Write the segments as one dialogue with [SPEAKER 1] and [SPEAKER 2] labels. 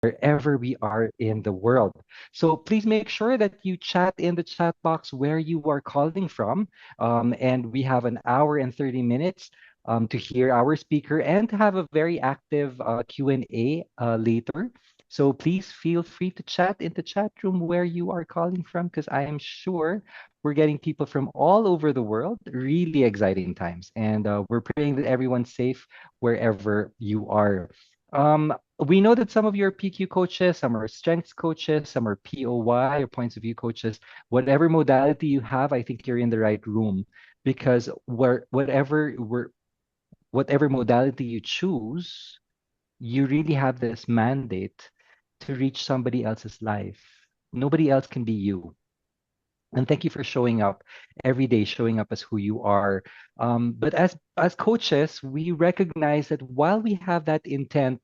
[SPEAKER 1] wherever we are in the world. So please make sure that you chat in the chat box where you are calling from. And we have an hour and 30 minutes to hear our speaker and to have a very active Q&A later. So please feel free to chat in the chat room where you are calling from, because I am sure we're getting people from all over the world. Really exciting times. And we're praying that everyone's safe wherever you are. We know that some of you are PQ coaches, some are strengths coaches, some are POY or points of view coaches. Whatever modality you have, I think you're in the right room, because whatever modality you choose, you really have this mandate to reach somebody else's life. Nobody else can be you. And thank you for showing up every day, showing up as who you are. But as coaches, we recognize that while we have that intent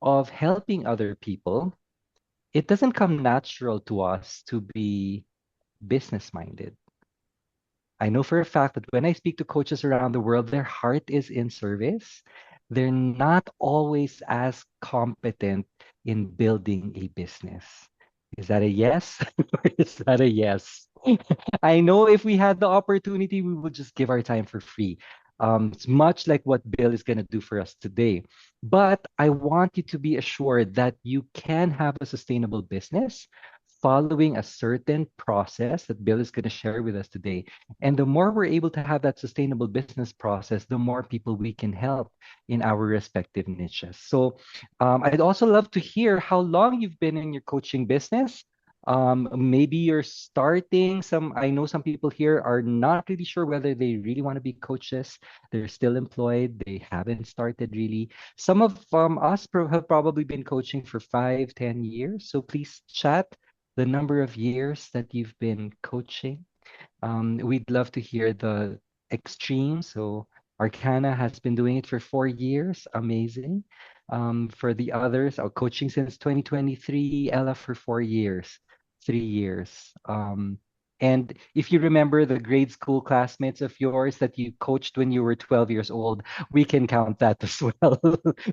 [SPEAKER 1] of helping other people, it doesn't come natural to us to be business minded. I know for a fact that when I speak to coaches around the world, their heart is in service. They're not always as competent in building a business. Is that a yes? Or is that a yes? I know if we had the opportunity, we would just give our time for free. It's much like what Bill is going to do for us today. But I want you to be assured that you can have a sustainable business following a certain process that Bill is going to share with us today. And the more we're able to have that sustainable business process, the more people we can help in our respective niches. So I'd also love to hear how long you've been in your coaching business. Maybe you're starting some. I know some people here are not really sure whether they really want to be coaches. They're still employed. They haven't started really. Some of us have probably been coaching for 5, 10 years. So please chat the number of years that you've been coaching. We'd love to hear the extreme. So Arcana has been doing it for 4 years. Amazing. For the others, coaching since 2023. Ella for 4 years, 3 years. And if you remember the grade school classmates of yours that you coached when you were 12 years old, we can count that as well.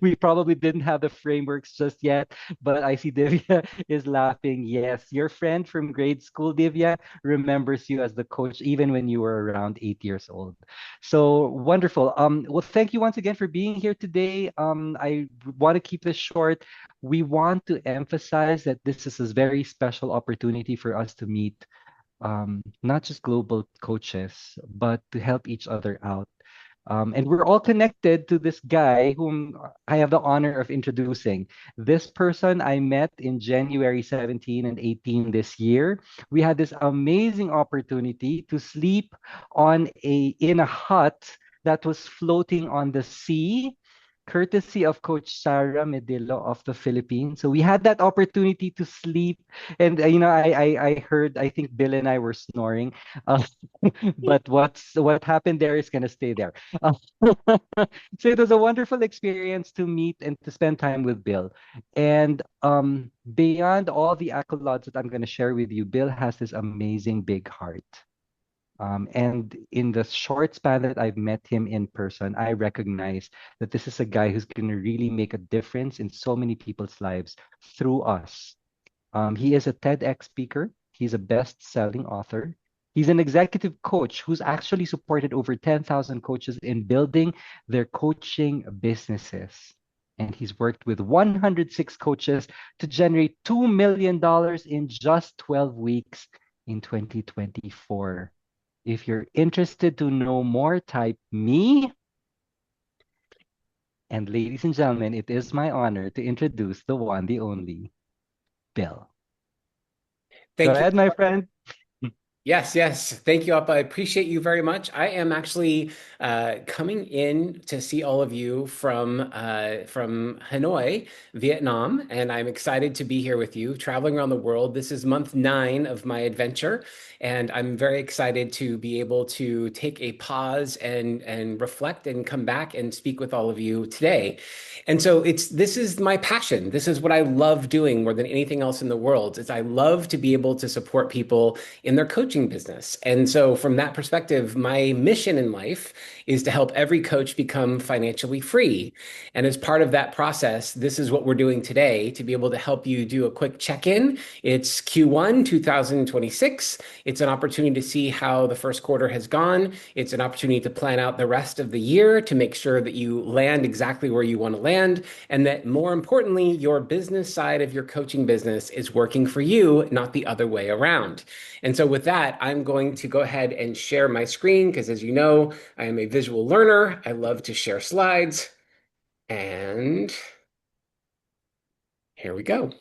[SPEAKER 1] We probably didn't have the frameworks just yet, but I see Divya is laughing. Yes, your friend from grade school, Divya, remembers you as the coach even when you were around 8 years old. So wonderful. Well, thank you once again for being here today. I want to keep this short. We want to emphasize that this is a very special opportunity for us to meet not just global coaches, but to help each other out. And we're all connected to this guy whom I have the honor of introducing. This person I met in January 17 and 18 this year. We had this amazing opportunity to sleep in a hut that was floating on the sea, courtesy of Coach Sarah Medilo of the Philippines. So we had that opportunity to sleep, and I heard, I think Bill and I were snoring, uh, but what happened there is gonna stay there. Uh, so it was a wonderful experience to meet and to spend time with Bill. And beyond all the accolades that I'm gonna share with you, Bill has this amazing big heart. And in the short span that I've met him in person, I recognize that this is a guy who's going to really make a difference in so many people's lives through us. He is a TEDx speaker. He's a best-selling author. He's an executive coach who's actually supported over 10,000 coaches in building their coaching businesses. And he's worked with 106 coaches to generate $2 million in just 12 weeks in 2024. If you're interested to know more, type me. And ladies and gentlemen, it is my honor to introduce the one, the only, Bill. Go
[SPEAKER 2] Thank you.
[SPEAKER 1] ahead, my friend.
[SPEAKER 2] Yes, yes. Thank you, Appa. I appreciate you very much. I am actually coming in to see all of you from Hanoi, Vietnam, and I'm excited to be here with you, traveling around the world. This is month 9 of my adventure, and I'm very excited to be able to take a pause and reflect and come back and speak with all of you today. And so this is my passion. This is what I love doing more than anything else in the world. Is I love to be able to support people in their coaching coaching business. And so from that perspective, my mission in life is to help every coach become financially free. And as part of that process, this is what we're doing today to be able to help you do a quick check-in. It's Q1 2026. It's an opportunity to see how the first quarter has gone. It's an opportunity to plan out the rest of the year to make sure that you land exactly where you want to land, and that more importantly, your business side of your coaching business is working for you, not the other way around. And so with that, I'm going to go ahead and share my screen because, as you know, I am a visual learner. I love to share slides. And here we go.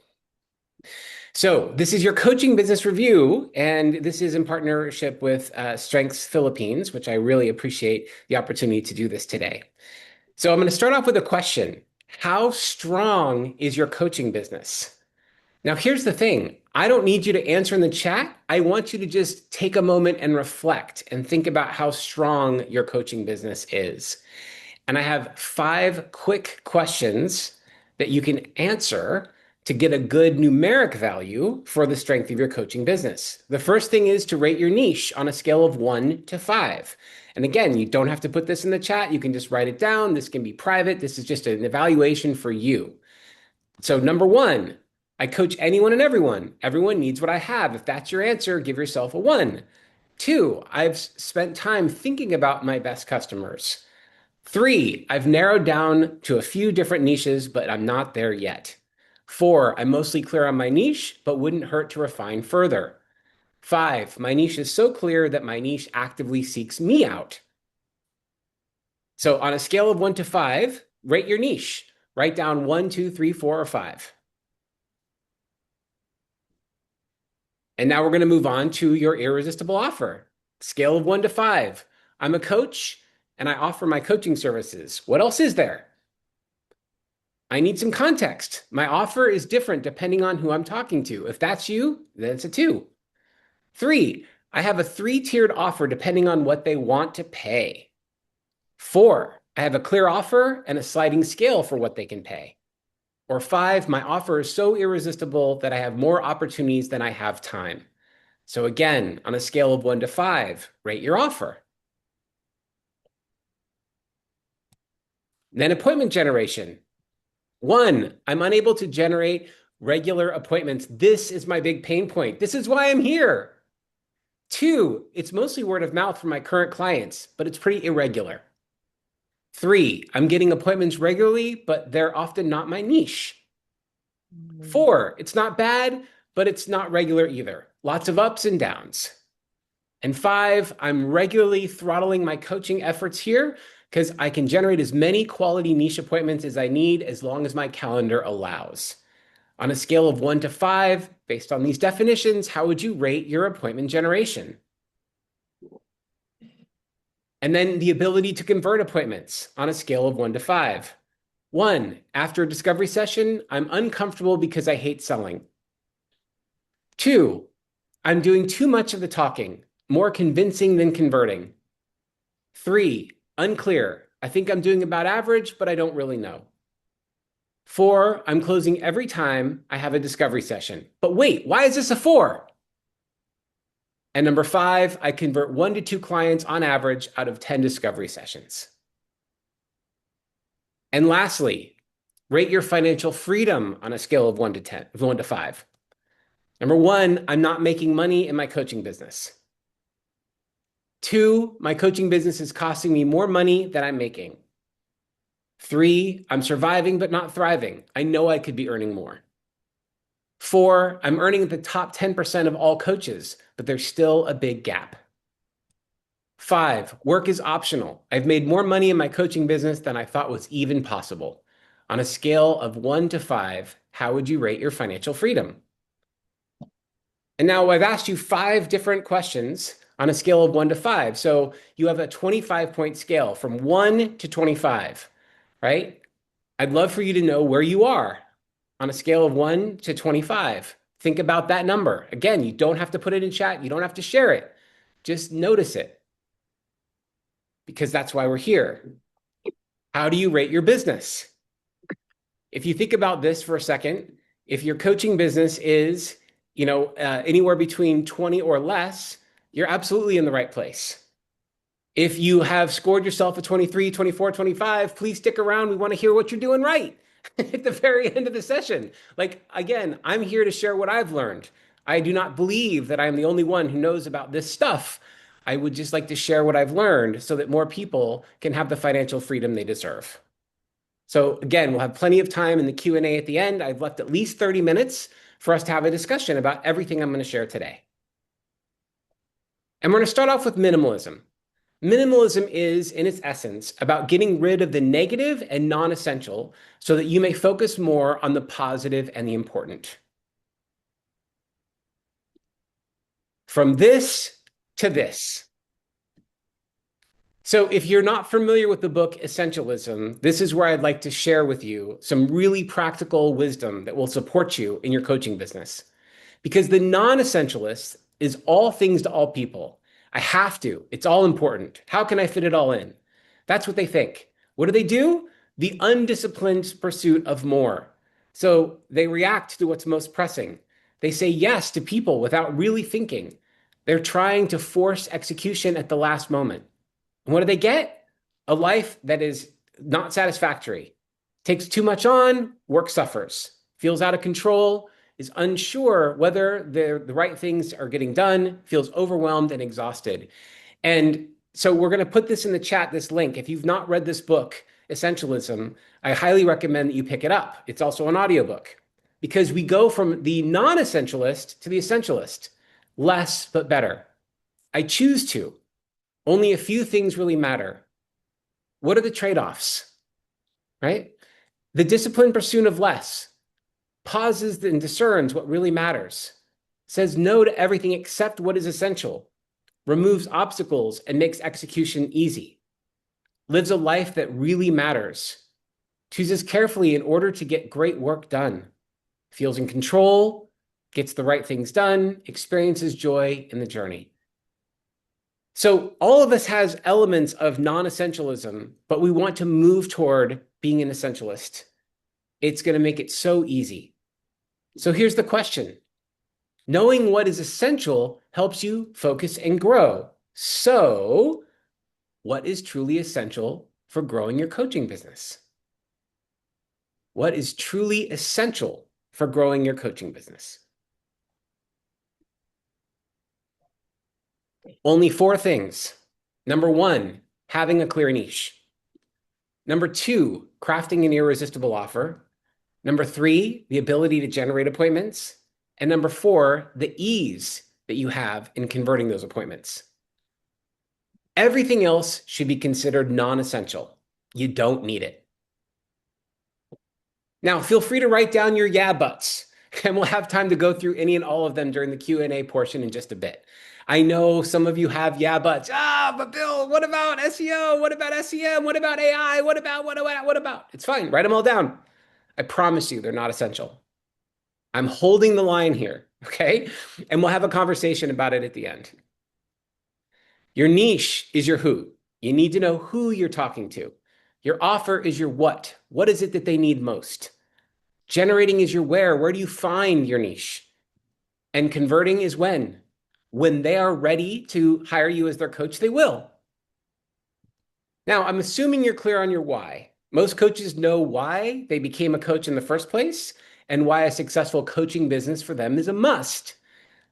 [SPEAKER 2] So this is your coaching business review, and this is in partnership with Strengths Philippines, which I really appreciate the opportunity to do this today. So I'm going to start off with a question. How strong is your coaching business? Now, here's the thing. I don't need you to answer in the chat. I want you to just take a moment and reflect and think about how strong your coaching business is. And I have 5 quick questions that you can answer to get a good numeric value for the strength of your coaching business. The first thing is to rate your niche on a scale of 1 to 5. And again, you don't have to put this in the chat. You can just write it down. This can be private. This is just an evaluation for you. So number 1, I coach anyone and everyone. Everyone needs what I have. If that's your answer, give yourself a 1. 2, I've spent time thinking about my best customers. 3, I've narrowed down to a few different niches, but I'm not there yet. 4, I'm mostly clear on my niche, but wouldn't hurt to refine further. 5, my niche is so clear that my niche actively seeks me out. So on a scale of 1 to 5, rate your niche. Write down 1, 2, 3, 4, or 5. And now we're going to move on to your irresistible offer. Scale of 1 to 5. I'm a coach and I offer my coaching services. What else is there? I need some context. My offer is different depending on who I'm talking to. If that's you, then it's a 2. 3, I have a 3-tiered offer depending on what they want to pay. 4, I have a clear offer and a sliding scale for what they can pay. Or 5, my offer is so irresistible that I have more opportunities than I have time. So again, on a scale of 1 to 5, rate your offer. Then appointment generation. 1, I'm unable to generate regular appointments. This is my big pain point. This is why I'm here. 2, it's mostly word of mouth from my current clients, but it's pretty irregular. 3, I'm getting appointments regularly, but they're often not my niche. 4, it's not bad, but it's not regular either. Lots of ups and downs. And 5, I'm regularly throttling my coaching efforts here because I can generate as many quality niche appointments as I need as long as my calendar allows. On a scale of 1 to 5, based on these definitions, how would you rate your appointment generation? And then the ability to convert appointments on a scale of 1 to 5. 1, after a discovery session, I'm uncomfortable because I hate selling. 2, I'm doing too much of the talking, more convincing than converting. 3, unclear. I think I'm doing about average, but I don't really know. 4, I'm closing every time I have a discovery session. But wait, why is this a 4? And number 5, I convert 1 to 2 clients on average out of 10 discovery sessions. And lastly, rate your financial freedom on a scale of 1 to 5. Number 1, I'm not making money in my coaching business. 2, my coaching business is costing me more money than I'm making. 3, I'm surviving but not thriving. I know I could be earning more. 4, I'm earning at the top 10% of all coaches, but there's still a big gap. 5, work is optional. I've made more money in my coaching business than I thought was even possible. On a scale of 1 to 5, how would you rate your financial freedom? And now I've asked you 5 different questions on a scale of 1 to 5. So you have a 25-point scale from 1 to 25, right? I'd love for you to know where you are on a scale of 1 to 25. Think about that number. Again, you don't have to put it in chat. You don't have to share it. Just notice it, because that's why we're here. How do you rate your business? If you think about this for a second, if your coaching business is, anywhere between 20 or less, you're absolutely in the right place. If you have scored yourself a 23, 24, 25, please stick around. We want to hear what you're doing right at the very end of the session. Like, again, I'm here to share what I've learned. I do not believe that I'm the only one who knows about this stuff. I would just like to share what I've learned so that more people can have the financial freedom they deserve. So again, we'll have plenty of time in the Q&A at the end. I've left at least 30 minutes for us to have a discussion about everything I'm going to share today. And we're going to start off with minimalism. Minimalism is, in its essence, about getting rid of the negative and non-essential so that you may focus more on the positive and the important. From this to this. So if you're not familiar with the book Essentialism, this is where I'd like to share with you some really practical wisdom that will support you in your coaching business. Because the non-essentialist is all things to all people. I have to. It's all important. How can I fit it all in? That's what they think. What do? The undisciplined pursuit of more. So they react to what's most pressing. They say yes to people without really thinking. They're trying to force execution at the last moment. And what do they get? A life that is not satisfactory. Takes too much on, work suffers. Feels out of control, is unsure whether the right things are getting done, feels overwhelmed and exhausted. And so we're going to put this in the chat, this link. If you've not read this book, Essentialism, I highly recommend that you pick it up. It's also an audiobook because we go from the non-essentialist to the essentialist. Less, but better. I choose to. Only a few things really matter. What are the trade-offs, right? The disciplined pursuit of less pauses and discerns what really matters, says no to everything except what is essential, removes obstacles and makes execution easy, lives a life that really matters, chooses carefully in order to get great work done, feels in control, gets the right things done, experiences joy in the journey. So all of us has elements of non-essentialism, but we want to move toward being an essentialist. It's going to make it so easy. So here's the question. Knowing what is essential helps you focus and grow. So what is truly essential for growing your coaching business? What is truly essential for growing your coaching business? Only 4 things. Number 1, having a clear niche. Number 2, crafting an irresistible offer. Number 3, the ability to generate appointments. And number 4, the ease that you have in converting those appointments. Everything else should be considered non-essential. You don't need it. Now, feel free to write down your yeah buts, and we'll have time to go through any and all of them during the Q&A portion in just a bit. I know some of you have yeah buts. But Bill, what about SEO? What about SEM? What about AI? What about? It's fine. Write them all down. I promise you they're not essential. I'm holding the line here, okay? And we'll have a conversation about it at the end. Your niche is your who. You need to know who you're talking to. Your offer is your what. What is it that they need most? Generating is your where. Where do you find your niche? And converting is when. When they are ready to hire you as their coach, they will. Now, I'm assuming you're clear on your why. Most coaches know why they became a coach in the first place and why a successful coaching business for them is a must.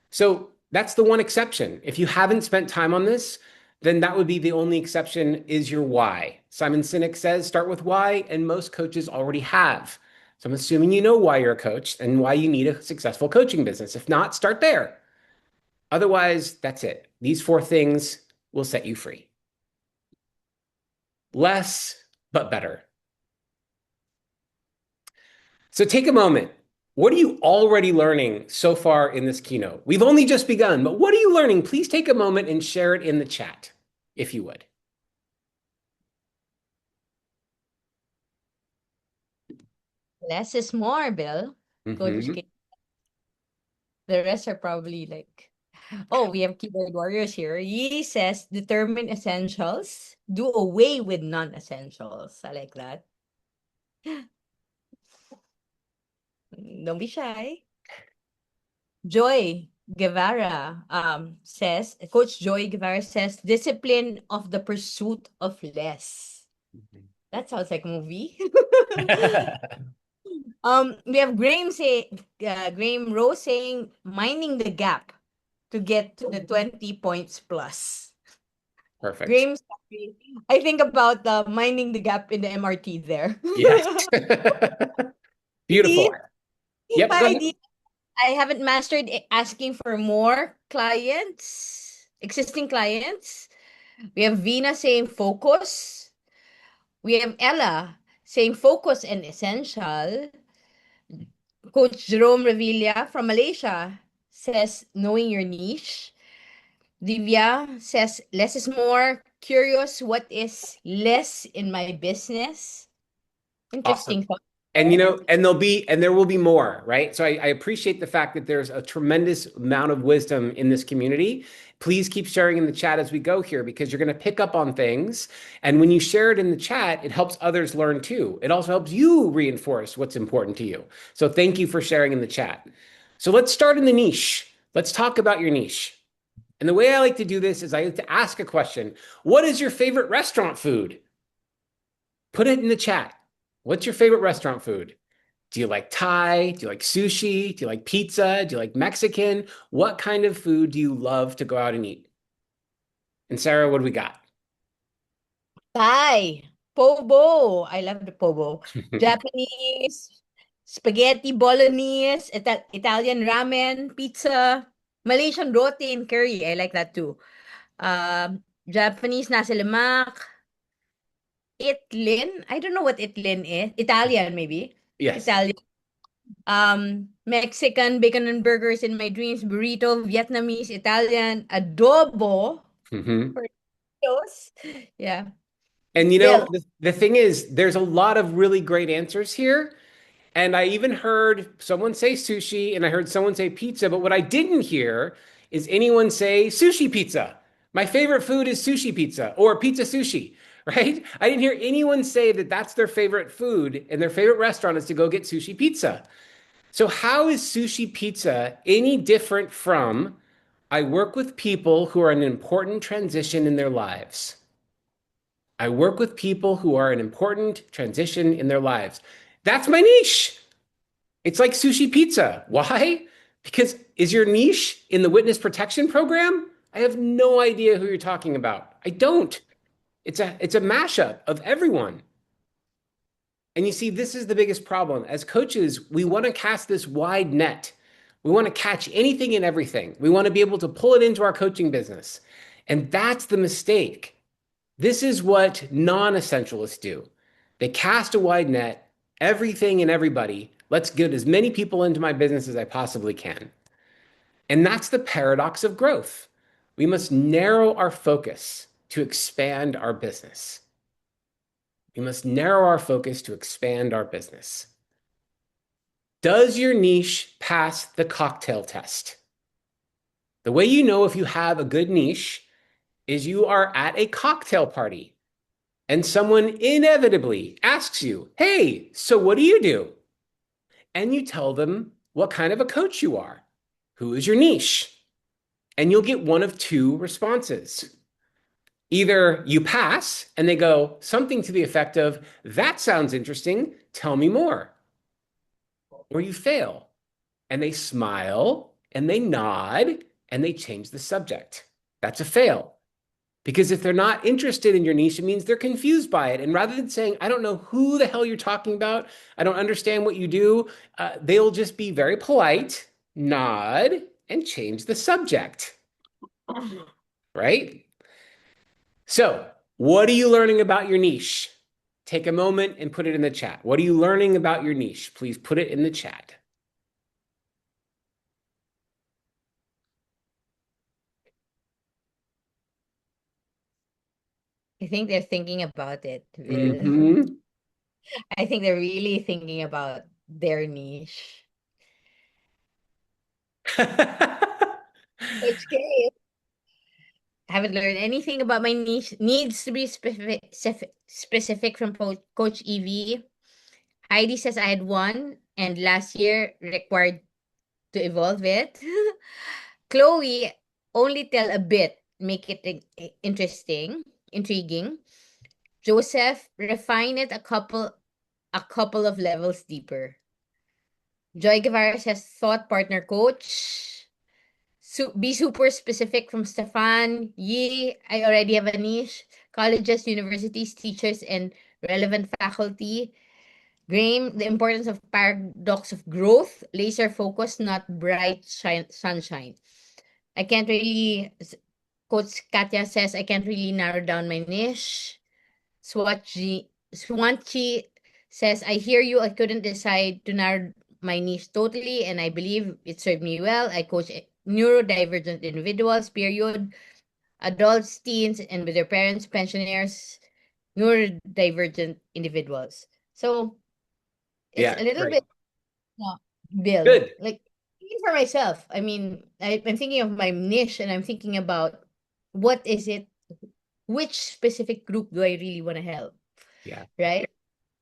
[SPEAKER 2] So that's the one exception. If you haven't spent time on this, then that would be the only exception is your why. Simon Sinek says start with why, and most coaches already have. So I'm assuming you know why you're a coach and why you need a successful coaching business. If not, start there. Otherwise, that's it. These 4 things will set you free. Less, but better. So take a moment. What are you already learning so far in this keynote? We've only just begun, but what are you learning? Please take a moment and share it in the chat, if you would.
[SPEAKER 3] Less is more, Bill. Coach K. The rest are probably like, oh, we have keyboard warriors here. He says, determine essentials, do away with non-essentials. I like that. Don't be shy. Joy, Guevara says, Coach Joy Guevara says, discipline of the pursuit of less. That sounds like a movie. We have Graham Rose saying, minding the gap to get to the 20 points plus.
[SPEAKER 2] Perfect.
[SPEAKER 3] Graham's I think about minding the gap in the MRT there.
[SPEAKER 2] Yes. Beautiful. Yep. Go ahead.
[SPEAKER 3] I haven't mastered asking for more clients, existing clients. We have Vina saying focus. We have Ella saying focus and essential. Coach Jerome Revilla from Malaysia says knowing your niche. Divya says less is more. Curious, what is less in my business? Interesting
[SPEAKER 2] Awesome.
[SPEAKER 3] thought.
[SPEAKER 2] And there will be more, right? So I appreciate the fact that there's a tremendous amount of wisdom in this community. Please keep sharing in the chat as we go here because you're going to pick up on things. And when you share it in the chat, it helps others learn too. It also helps you reinforce what's important to you. So thank you for sharing in the chat. So let's start in the niche. Let's talk about your niche. And the way I like to do this is I like to ask a question. What is your favorite restaurant food? Put it in the chat. What's your favorite restaurant food? Do you like Thai? Do you like sushi? Do you like pizza? Do you like Mexican? What kind of food do you love to go out and eat? And Sarah, what do we got?
[SPEAKER 3] Thai. Pobo. I love the pobo. Japanese. Spaghetti bolognese. Italian ramen. Pizza. Malaysian roti and curry. I like that too. Japanese nasi lemak. Itlin. I don't know what itlin is. Italian maybe.
[SPEAKER 2] Yes.
[SPEAKER 3] Italian. Mexican bacon and burgers in my dreams. Burrito. Vietnamese. Italian. Adobo. Those. Yeah.
[SPEAKER 2] And
[SPEAKER 3] Bill.
[SPEAKER 2] the thing is, there's a lot of really great answers here. And I even heard someone say sushi and I heard someone say pizza, but what I didn't hear is anyone say sushi pizza. My favorite food is sushi pizza or pizza sushi, right? I didn't hear anyone say that that's their favorite food and their favorite restaurant is to go get sushi pizza. So how is sushi pizza any different from I work with people who are in an important transition in their lives? I work with people who are an important transition in their lives. That's my niche. It's like sushi pizza. Why? Because is your niche in the witness protection program? I have no idea who you're talking about. I don't. It's a mashup of everyone. And you see, this is the biggest problem. As coaches, we want to cast this wide net. We want to catch anything and everything. We want to be able to pull it into our coaching business. And that's the mistake. This is what non-essentialists do. They cast a wide net, everything and everybody. Let's get as many people into my business as I possibly can. And that's the paradox of growth. We must narrow our focus to expand our business. We must narrow our focus to expand our business. Does your niche pass the cocktail test? The way you know if you have a good niche is you are at a cocktail party and someone inevitably asks you, hey, so what do you do? And you tell them what kind of a coach you are. Who is your niche? And you'll get one of two responses. Either you pass and they go something to the effect of, that sounds interesting, tell me more. Or you fail and they smile and they nod and they change the subject. That's a fail. Because if they're not interested in your niche, it means they're confused by it. And rather than saying, I don't know who the hell you're talking about, I don't understand what you do, they'll just be very polite, nod, and change the subject. Right? So, what are you learning about your niche? Take a moment and put it in the chat. What are you learning about your niche? Please put it in the chat.
[SPEAKER 3] I think they're thinking about it, Will.
[SPEAKER 2] Mm-hmm.
[SPEAKER 3] I think they're really thinking about their niche. Okay. I haven't learned anything about my niche. Needs to be specific from Coach Evie. Heidi says I had one and last year required to evolve it. Chloe, only tell a bit, make it interesting, intriguing. Joseph, refine it a couple of levels deeper. Joy Guevara says thought partner coach. Be super specific from Stefan. I already have a niche. Colleges, universities, teachers, and relevant faculty. Graham, the importance of paradox of growth. Laser focus, not bright sunshine. I can't really, Coach Katya says, I can't really narrow down my niche. Swanchi says, I hear you. I couldn't decide to narrow my niche totally, and I believe it served me well. I coach neurodivergent individuals, period, adults, teens, and with their parents, pensioners, neurodivergent individuals. So it's
[SPEAKER 2] Yeah,
[SPEAKER 3] a little
[SPEAKER 2] great.
[SPEAKER 3] bit, Bill,
[SPEAKER 2] Good.
[SPEAKER 3] like even for myself. I mean, I'm thinking of my niche, and I'm thinking about what is it, which specific group do I really want to help,
[SPEAKER 2] Yeah.
[SPEAKER 3] right?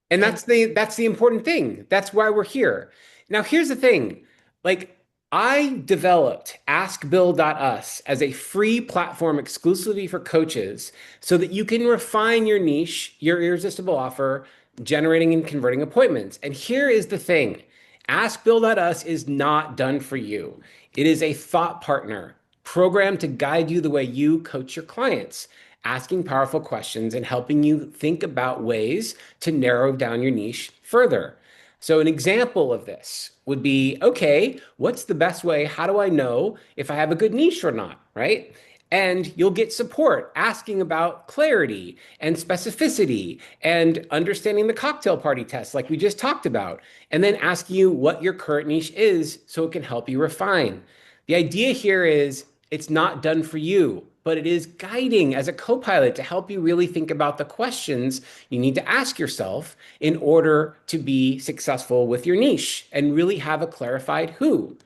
[SPEAKER 2] And
[SPEAKER 3] And
[SPEAKER 2] that's the important thing. That's why we're here. Now, here's the thing. Like I developed askbill.us as a free platform exclusively for coaches so that you can refine your niche, your irresistible offer, generating and converting appointments. And here is the thing. Askbill.us is not done for you. It is a thought partner programmed to guide you the way you coach your clients, asking powerful questions and helping you think about ways to narrow down your niche further. So, an example of this would be okay, what's the best way? How do I know if I have a good niche or not? Right? And you'll get support asking about clarity and specificity and understanding the cocktail party test, like we just talked about, and then asking you what your current niche is so it can help you refine. The idea here is it's not done for you, but it is guiding as a co-pilot to help you really think about the questions you need to ask yourself in order to be successful with your niche and really have a clarified who.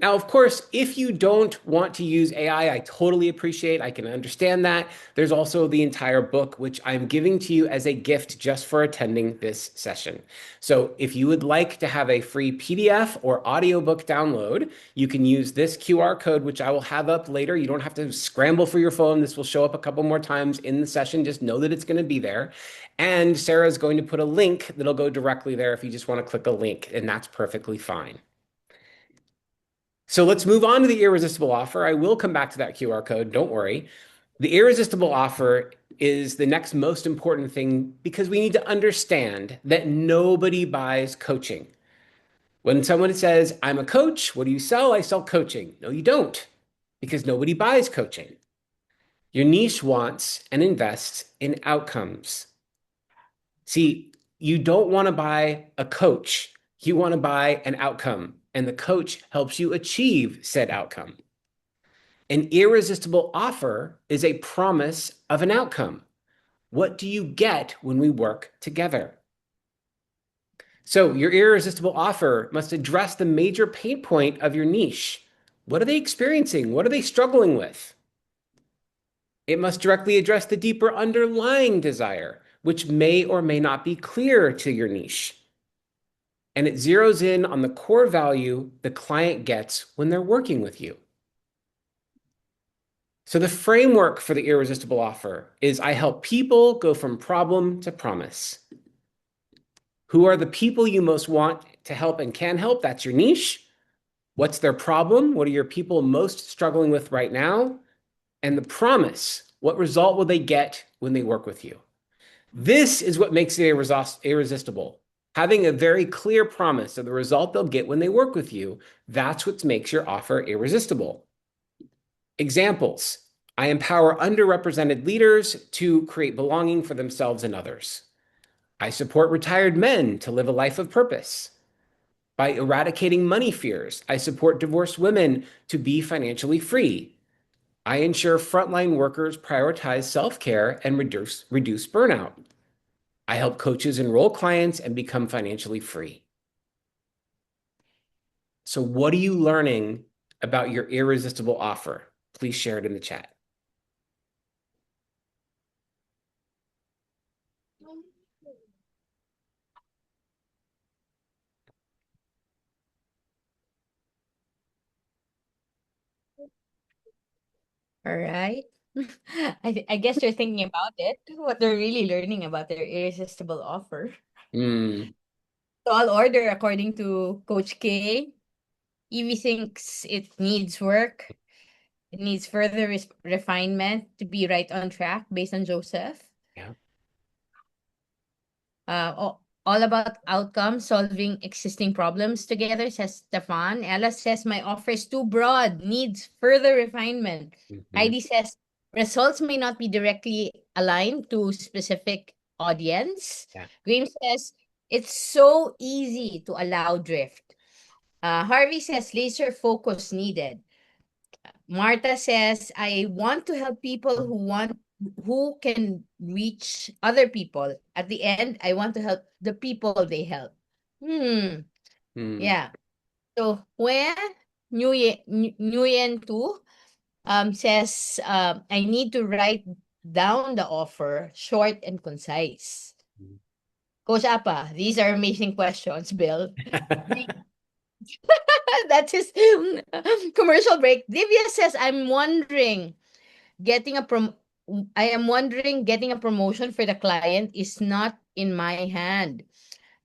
[SPEAKER 2] Now, of course, if you don't want to use AI, I totally appreciate, I can understand that. There's also the entire book, which I'm giving to you as a gift just for attending this session. So if you would like to have a free PDF or audiobook download, you can use this QR code, which I will have up later. You don't have to scramble for your phone. This will show up a couple more times in the session. Just know that it's going to be there. And Sarah's going to put a link that'll go directly there if you just want to click a link, and that's perfectly fine. So let's move on to the irresistible offer. I will come back to that QR code. Don't worry. The irresistible offer is the next most important thing because we need to understand that nobody buys coaching. When someone says, I'm a coach, what do you sell? I sell coaching. No, you don't, because nobody buys coaching. Your niche wants and invests in outcomes. See, you don't want to buy a coach. You want to buy an outcome, and the coach helps you achieve said outcome. An irresistible offer is a promise of an outcome. What do you get when we work together? So, your irresistible offer must address the major pain point of your niche. What are they experiencing? What are they struggling with? It must directly address the deeper underlying desire, which may or may not be clear to your niche. And it zeroes in on the core value the client gets when they're working with you. So the framework for the irresistible offer is I help people go from problem to promise. Who are the people you most want to help and can help? That's your niche. What's their problem? What are your people most struggling with right now? And the promise, what result will they get when they work with you? This is what makes it irresistible. Having a very clear promise of the result they'll get when they work with you, that's what makes your offer irresistible. Examples. I empower underrepresented leaders to create belonging for themselves and others. I support retired men to live a life of purpose. By eradicating money fears, I support divorced women to be financially free. I ensure frontline workers prioritize self-care and reduce burnout. I help coaches enroll clients and become financially free. So what are you learning about your irresistible offer? Please share it in the chat.
[SPEAKER 3] All right. I guess they're thinking about it, what they're really learning about their irresistible offer.
[SPEAKER 2] Mm.
[SPEAKER 3] Tall order, according to Coach K. Evie thinks it needs work. It needs further refinement to be right on track based on Joseph.
[SPEAKER 2] Yeah.
[SPEAKER 3] All about outcomes, solving existing problems together, says Stefan. Ella says my offer is too broad, needs further refinement.
[SPEAKER 2] Mm-hmm.
[SPEAKER 3] Heidi says results may not be directly aligned to specific audience.
[SPEAKER 2] Yeah.
[SPEAKER 3] Graham says it's so easy to allow drift. Harvey says laser focus needed. Marta says, I want to help people who can reach other people. At the end, I want to help the people they help.
[SPEAKER 2] Mm.
[SPEAKER 3] Yeah. So when Nguyen too says, I need to write down the offer short and concise. Coach Apa, these are amazing questions, Bill. That's his commercial break. Divya says, getting a prom I am wondering getting a promotion for the client is not in my hand.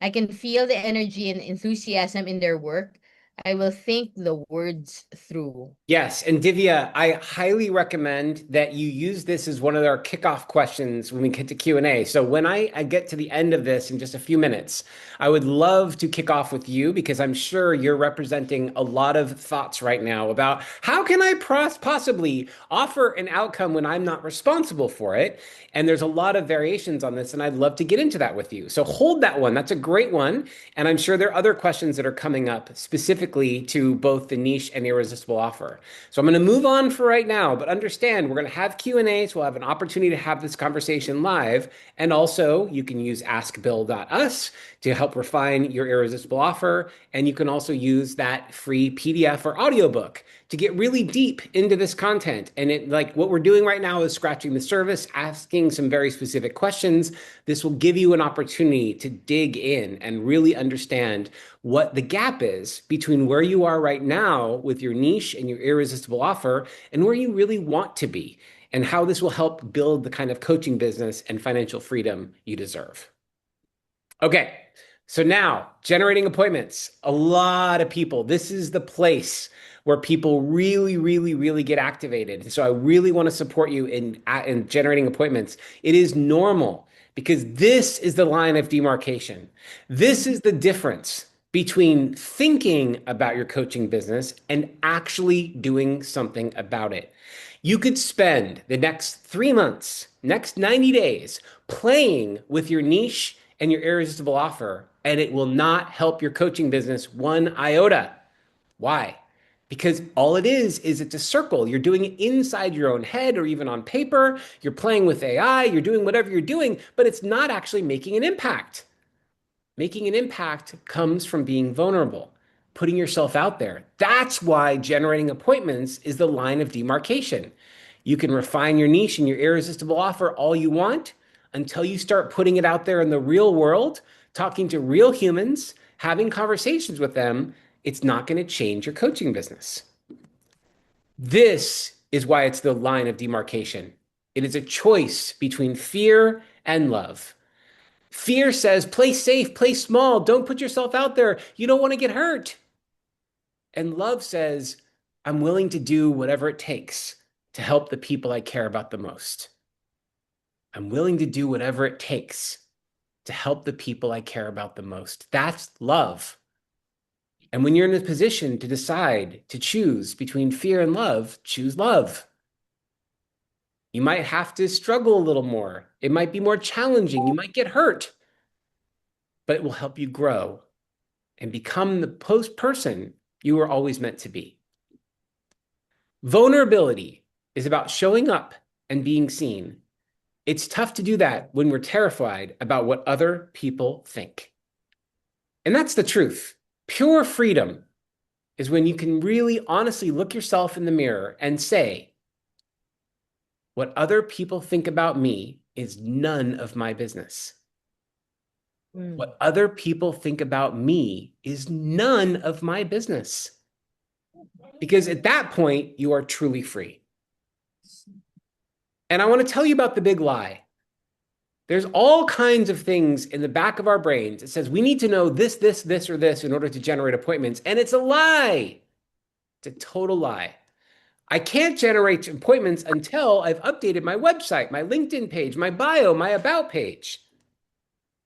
[SPEAKER 3] I can feel the energy and enthusiasm in their work. I will think the words through.
[SPEAKER 2] Yes, and Divya, I highly recommend that you use this as one of our kickoff questions when we get to Q&A. So when I get to the end of this in just a few minutes, I would love to kick off with you because I'm sure you're representing a lot of thoughts right now about how can I possibly offer an outcome when I'm not responsible for it? And there's a lot of variations on this, and I'd love to get into that with you. So hold that one. That's a great one. And I'm sure there are other questions that are coming up specifically to both the niche and irresistible offer. So I'm going to move on for right now, but understand we're going to have Q&A, so we'll have an opportunity to have this conversation live. And also you can use askbill.us to help refine your irresistible offer. And you can also use that free PDF or audiobook to get really deep into this content. And it, like what we're doing right now is scratching the surface, asking some very specific questions. This will give you an opportunity to dig in and really understand what the gap is between where you are right now with your niche and your irresistible offer and where you really want to be, and how this will help build the kind of coaching business and financial freedom you deserve. Okay, so now generating appointments. A lot of people, this is the place where people really, really, really get activated. So I really want to support you in generating appointments. It is normal because this is the line of demarcation. This is the difference between thinking about your coaching business and actually doing something about it. You could spend the next 3 months, next 90 days playing with your niche and your irresistible offer, and it will not help your coaching business one iota. Why? Because all it is it's a circle. You're doing it inside your own head or even on paper. You're playing with AI, you're doing whatever you're doing, but it's not actually making an impact. Making an impact comes from being vulnerable, putting yourself out there. That's why generating appointments is the line of demarcation. You can refine your niche and your irresistible offer all you want until you start putting it out there in the real world, talking to real humans, having conversations with them. It's not going to change your coaching business. This is why it's the line of demarcation. It is a choice between fear and love. Fear says, play safe, play small, don't put yourself out there. You don't want to get hurt. And love says, I'm willing to do whatever it takes to help the people I care about the most. I'm willing to do whatever it takes to help the people I care about the most. That's love. And when you're in a position to decide to choose between fear and love, choose love. You might have to struggle a little more. It might be more challenging. You might get hurt, but it will help you grow and become the person you were always meant to be. Vulnerability is about showing up and being seen. It's tough to do that when we're terrified about what other people think. And that's the truth. Pure freedom is when you can really honestly look yourself in the mirror and say, what other people think about me is none of my business. What other people think about me is none of my business. Because at that point, you are truly free. And I want to tell you about the big lie. There's all kinds of things in the back of our brains. It says we need to know this, this, this, or this in order to generate appointments. And it's a lie. It's a total lie. I can't generate appointments until I've updated my website, my LinkedIn page, my bio, my about page.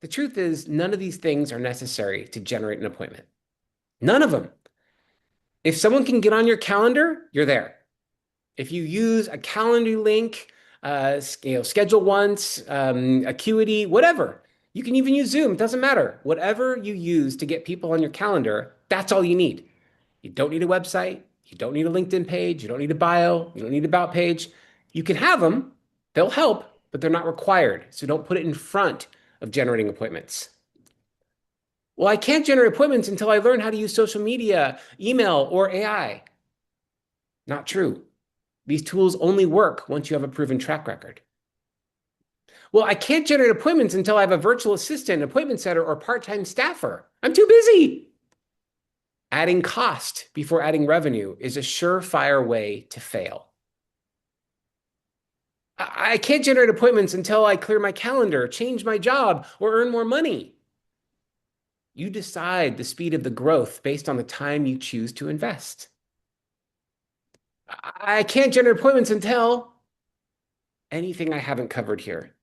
[SPEAKER 2] The truth is, none of these things are necessary to generate an appointment. None of them. If someone can get on your calendar, you're there. If you use a calendar link, schedule once, Acuity, whatever. You can even use Zoom. It doesn't matter. Whatever you use to get people on your calendar, that's all you need. You don't need a website. You don't need a LinkedIn page. You don't need a bio. You don't need an about page. You can have them. They'll help, but they're not required. So don't put it in front of generating appointments. Well, I can't generate appointments until I learn how to use social media, email, or AI. Not true. These tools only work once you have a proven track record. Well, I can't generate appointments until I have a virtual assistant, appointment setter, or part-time staffer. I'm too busy. Adding cost before adding revenue is a surefire way to fail. I can't generate appointments until I clear my calendar, change my job, or earn more money. You decide the speed of the growth based on the time you choose to invest. I can't generate appointments until anything I haven't covered here.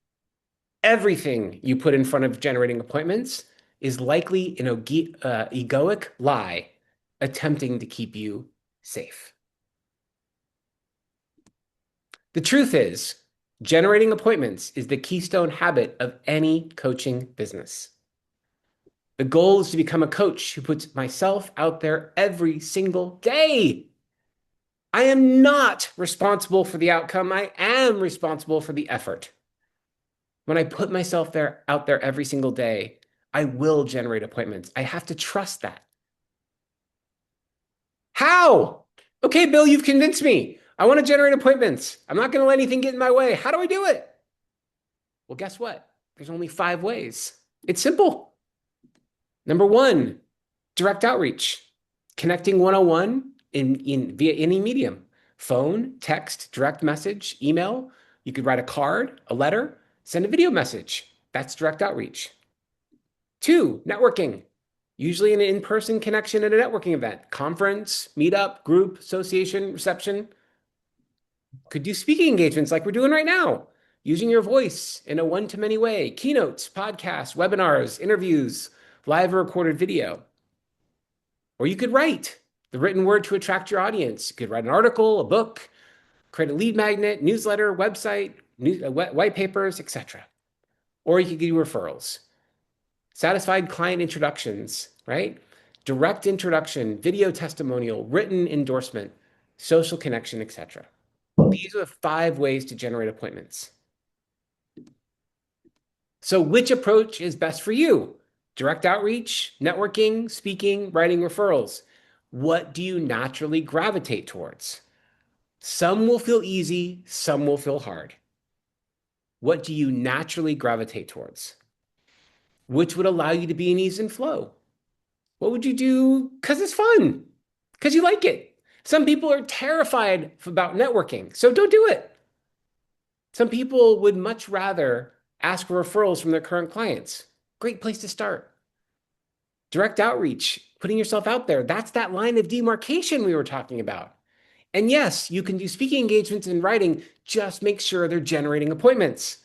[SPEAKER 2] Everything you put in front of generating appointments is likely an egoic lie attempting to keep you safe. The truth is, generating appointments is the keystone habit of any coaching business. The goal is to become a coach who puts myself out there every single day. I am not responsible for the outcome. I am responsible for the effort. When I put myself out there every single day, I will generate appointments. I have to trust that. How? Okay, Bill, you've convinced me. I want to generate appointments. I'm not going to let anything get in my way. How do I do it? Well, guess what? There's only 5 ways. It's simple. Number 1, direct outreach. Connecting one-on-one via any medium. Phone, text, direct message, email. You could write a card, a letter, send a video message. That's direct outreach. 2, networking. Usually an in-person connection at a networking event, conference, meetup, group, association, reception. Could do speaking engagements like we're doing right now, using your voice in a one-to-many way, keynotes, podcasts, webinars, interviews, live or recorded video. Or you could write the written word to attract your audience. You could write an article, a book, create a lead magnet, newsletter, website, white papers, etc. Or you could do referrals. Satisfied client introductions, right? Direct introduction, video testimonial, written endorsement, social connection, etc. These are the 5 ways to generate appointments. So which approach is best for you? Direct outreach, networking, speaking, writing, referrals. What do you naturally gravitate towards? Some will feel easy, some will feel hard. What do you naturally gravitate towards? Which would allow you to be in ease and flow? What would you do because it's fun, because you like it? Some people are terrified about networking, so don't do it. Some people would much rather ask for referrals from their current clients. Great place to start. Direct outreach, putting yourself out there, that's that line of demarcation we were talking about. And yes, you can do speaking engagements and writing, just make sure they're generating appointments.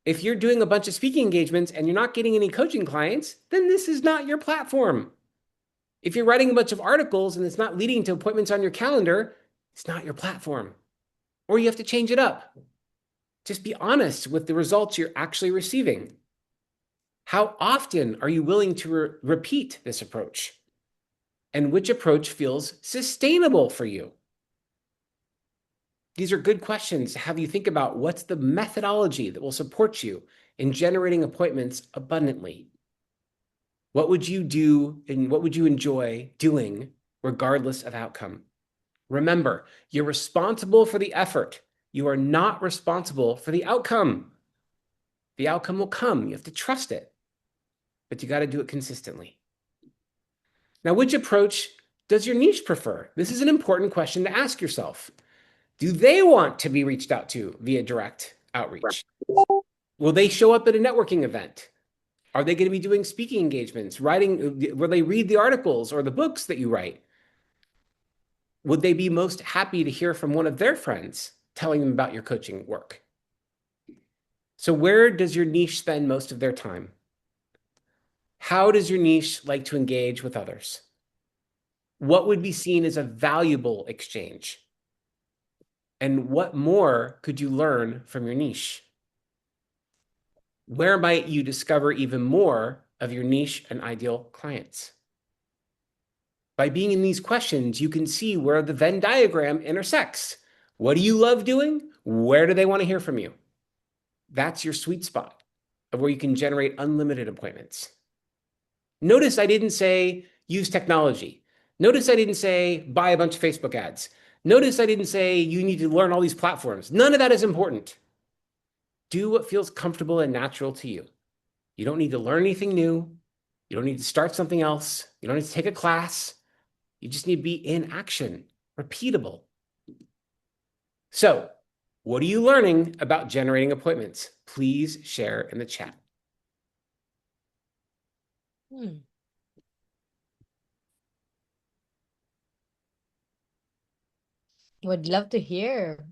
[SPEAKER 2] If you're doing a bunch of speaking engagements and you're not getting any coaching clients, then this is not your platform. If you're writing a bunch of articles and it's not leading to appointments on your calendar, it's not your platform. Or you have to change it up. Just be honest with the results you're actually receiving. How often are you willing to repeat this approach? And which approach feels sustainable for you? These are good questions to have you think about what's the methodology that will support you in generating appointments abundantly. What would you do and what would you enjoy doing regardless of outcome? Remember, you're responsible for the effort. You are not responsible for the outcome. The outcome will come. You have to trust it, but you got to do it consistently. Now, which approach does your niche prefer? This is an important question to ask yourself. Do they want to be reached out to via direct outreach? Will they show up at a networking event? Are they going to be doing speaking engagements, writing? Will they read the articles or the books that you write? Would they be most happy to hear from one of their friends telling them about your coaching work? So where does your niche spend most of their time? How does your niche like to engage with others? What would be seen as a valuable exchange? And what more could you learn from your niche? Where might you discover even more of your niche and ideal clients? By being in these questions, you can see where the Venn diagram intersects. What do you love doing? Where do they want to hear from you? That's your sweet spot of where you can generate unlimited appointments. Notice I didn't say use technology. Notice I didn't say buy a bunch of Facebook ads. Notice I didn't say you need to learn all these platforms. None of that is important. Do what feels comfortable and natural to you. You don't need to learn anything new. You don't need to start something else. You don't need to take a class. You just need to be in action, repeatable. So, what are you learning about generating appointments? Please share in the chat.
[SPEAKER 3] Would love to hear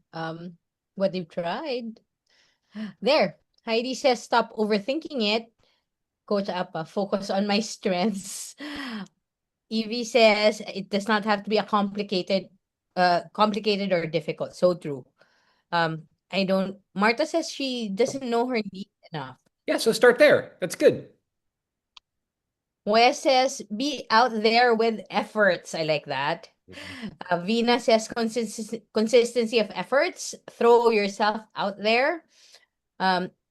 [SPEAKER 3] what you've tried. There, Heidi says, stop overthinking it. Coach Appa, focus on my strengths. Evie says, it does not have to be a complicated or difficult. So true. Martha says she doesn't know her needs enough.
[SPEAKER 2] Yeah, so start there. That's good.
[SPEAKER 3] Wes says, be out there with efforts. I like that. Vina says, consistency of efforts. Throw yourself out there.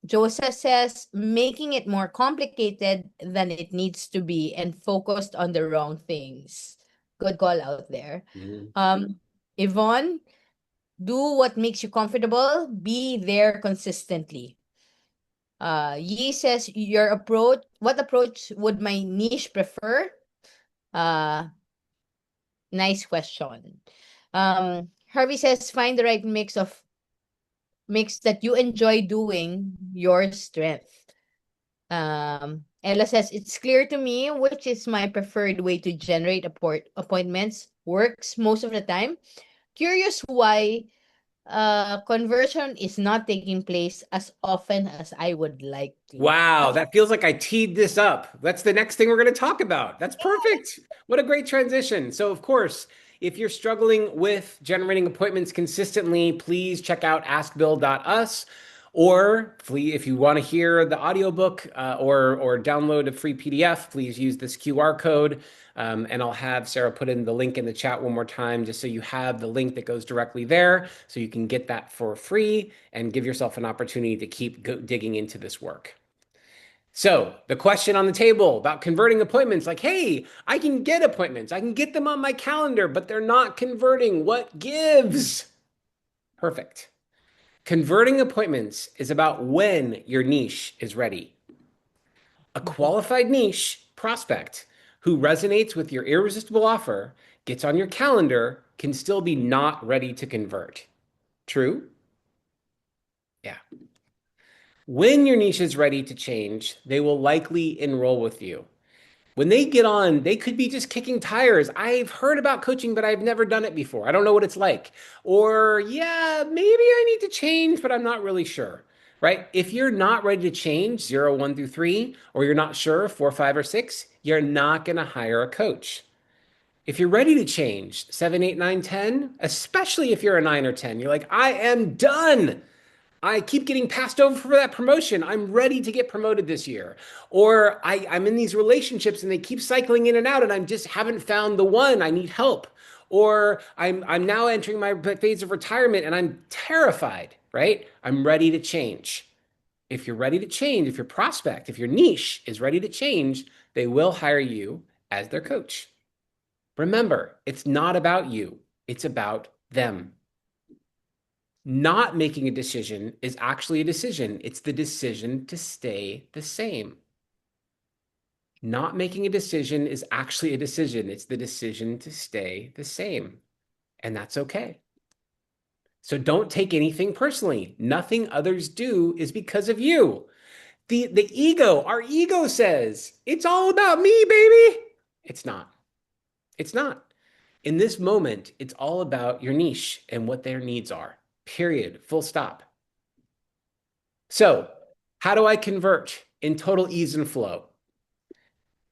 [SPEAKER 3] Joseph says, making it more complicated than it needs to be and focused on the wrong things. Good call out there. Yvonne, do what makes you comfortable. Be there consistently. Yi says, what approach would my niche prefer? Nice question. Harvey says, find the right mix that you enjoy doing your strength. Ella says, it's clear to me which is my preferred way to generate appointments. Works most of the time. Curious why conversion is not taking place as often as I would like to.
[SPEAKER 2] Wow, that feels like I teed this up. That's the next thing we're going to talk about. That's perfect. What a great transition. So, of course, if you're struggling with generating appointments consistently, please check out askbill.us. Or if you want to hear the audiobook or download a free PDF, please use this QR code. And I'll have Sarah put in the link in the chat one more time, just so you have the link that goes directly there, so you can get that for free and give yourself an opportunity to keep digging into this work. So the question on the table about converting appointments, like, hey, I can get appointments. I can get them on my calendar, but they're not converting. What gives? Perfect. Converting appointments is about when your niche is ready. A qualified niche prospect who resonates with your irresistible offer, gets on your calendar, can still be not ready to convert. True? Yeah. When your niche is ready to change, they will likely enroll with you. When they get on, they could be just kicking tires. I've heard about coaching, but I've never done it before. I don't know what it's like. Or, yeah, maybe I need to change, but I'm not really sure, right? If you're not ready to change 0, 1 through 3, or you're not sure 4, 5, or 6, you're not going to hire a coach. If you're ready to change 7, 8, 9, 10, especially if you're a 9 or 10, you're like, I am done. I keep getting passed over for that promotion. I'm ready to get promoted this year. Or I'm in these relationships and they keep cycling in and out and I just haven't found the one. I need help. Or I'm now entering my phase of retirement and I'm terrified, right? I'm ready to change. If you're ready to change, if your prospect, if your niche is ready to change, they will hire you as their coach. Remember, it's not about you. It's about them. Not making a decision is actually a decision. It's the decision to stay the same. Not making a decision is actually a decision. It's the decision to stay the same. And that's okay. So don't take anything personally. Nothing others do is because of you. The ego, our ego says, it's all about me, baby. It's not. It's not. In this moment, it's all about your niche and what their needs are. Period. Full stop. So, how do I convert in total ease and flow?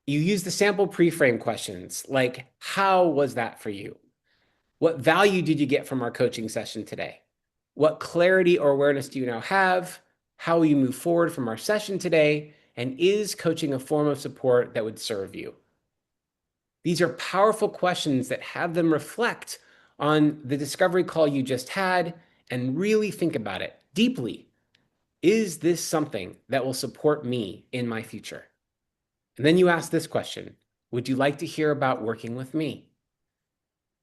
[SPEAKER 2] You use the sample pre-frame questions like, how was that for you? What value did you get from our coaching session today? What clarity or awareness do you now have? How will you move forward from our session today? And is coaching a form of support that would serve you? These are powerful questions that have them reflect on the discovery call you just had and really think about it deeply. Is this something that will support me in my future? And then you ask this question, would you like to hear about working with me?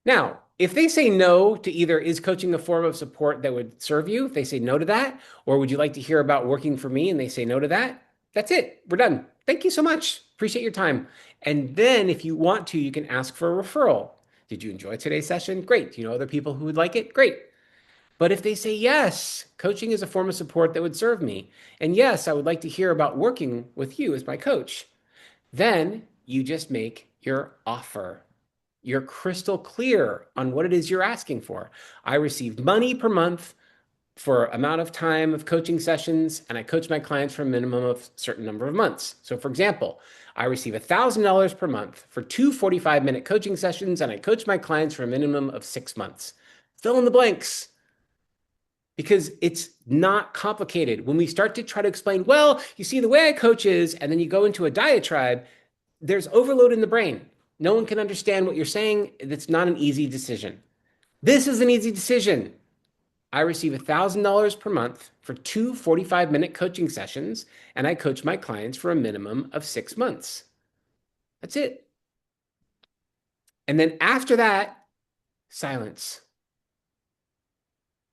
[SPEAKER 2] Now, if they say no to either is coaching a form of support that would serve you, if they say no to that, or would you like to hear about working for me and they say no to that, that's it. We're done. Thank you so much. Appreciate your time. And then if you want to, you can ask for a referral. Did you enjoy today's session? Great. Do you know other people who would like it? Great. But if they say yes, coaching is a form of support that would serve me, and yes, I would like to hear about working with you as my coach, then you just make your offer. You're crystal clear on what it is you're asking for. I received money per month for amount of time of coaching sessions, and I coach my clients for a minimum of a certain number of months. So for example, I receive $1,000 per month for 2 45-minute coaching sessions, and I coach my clients for a minimum of 6 months. Fill in the blanks. Because it's not complicated. When we start to try to explain, well, you see, the way I coach is, and then you go into a diatribe, there's overload in the brain. No one can understand what you're saying. It's not an easy decision. This is an easy decision. I receive $1,000 per month for 2 45-minute coaching sessions, and I coach my clients for a minimum of 6 months. That's it. And then after that, silence.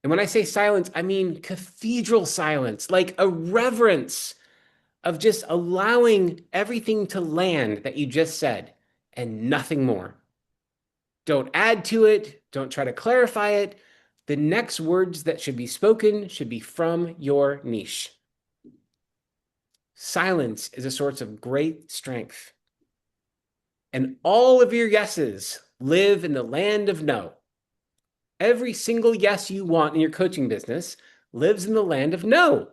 [SPEAKER 2] And when I say silence, I mean cathedral silence, like a reverence of just allowing everything to land that you just said and nothing more. Don't add to it. Don't try to clarify it. The next words that should be spoken should be from your niche. Silence is a source of great strength. And all of your yeses live in the land of no. Every single yes you want in your coaching business lives in the land of no.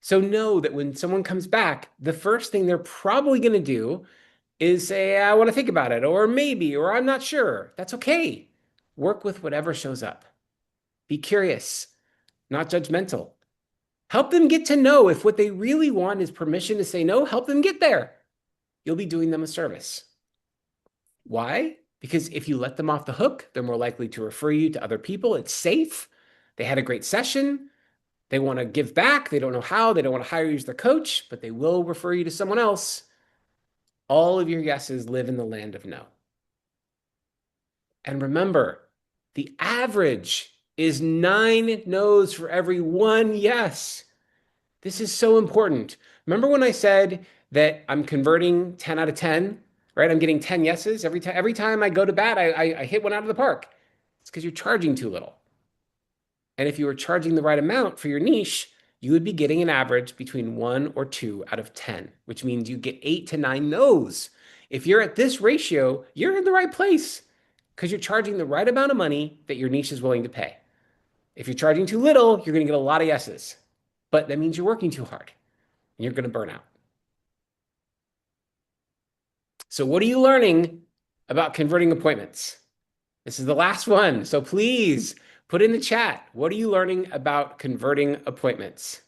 [SPEAKER 2] So know that when someone comes back, the first thing they're probably going to do is say, I want to think about it, or maybe, or I'm not sure. That's okay. Work with whatever shows up. Be curious, not judgmental. Help them get to know if what they really want is permission to say no. Help them get there. You'll be doing them a service. Why? Because if you let them off the hook, they're more likely to refer you to other people. It's safe. They had a great session. They want to give back. They don't know how. They don't want to hire you as their coach, but they will refer you to someone else. All of your yeses live in the land of no. And remember, the average is 9 no's for every 1 yes. This is so important. Remember when I said that I'm converting 10 out of 10, right? I'm getting 10 yeses every time I go to bat, I hit one out of the park. It's because you're charging too little. And if you were charging the right amount for your niche, you would be getting an average between 1 or 2 out of 10, which means you get 8 to 9 no's. If you're at this ratio, you're in the right place because you're charging the right amount of money that your niche is willing to pay. If you're charging too little, you're going to get a lot of yeses, but that means you're working too hard and you're going to burn out. So what are you learning about converting appointments? This is the last one. So please put in the chat, what are you learning about converting appointments?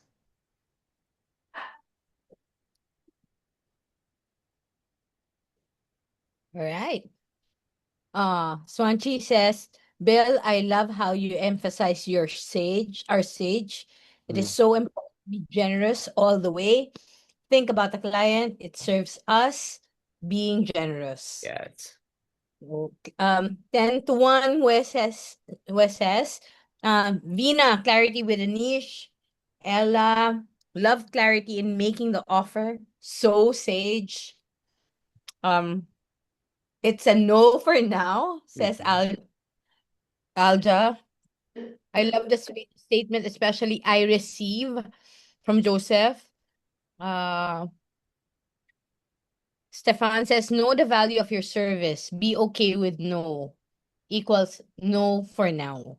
[SPEAKER 3] All right. Swanchi says, Bill, I love how you emphasize our sage. It is so important to be generous all the way. Think about the client. It serves us being generous.
[SPEAKER 2] Yes.
[SPEAKER 3] 10 to 1, Wes says, Vina, clarity with a niche. Ella, Love clarity in making the offer. So sage. It's a no for now, says Alja. I love the statement, especially I receive from Joseph. Stefan says, know the value of your service. Be okay with no equals no for now.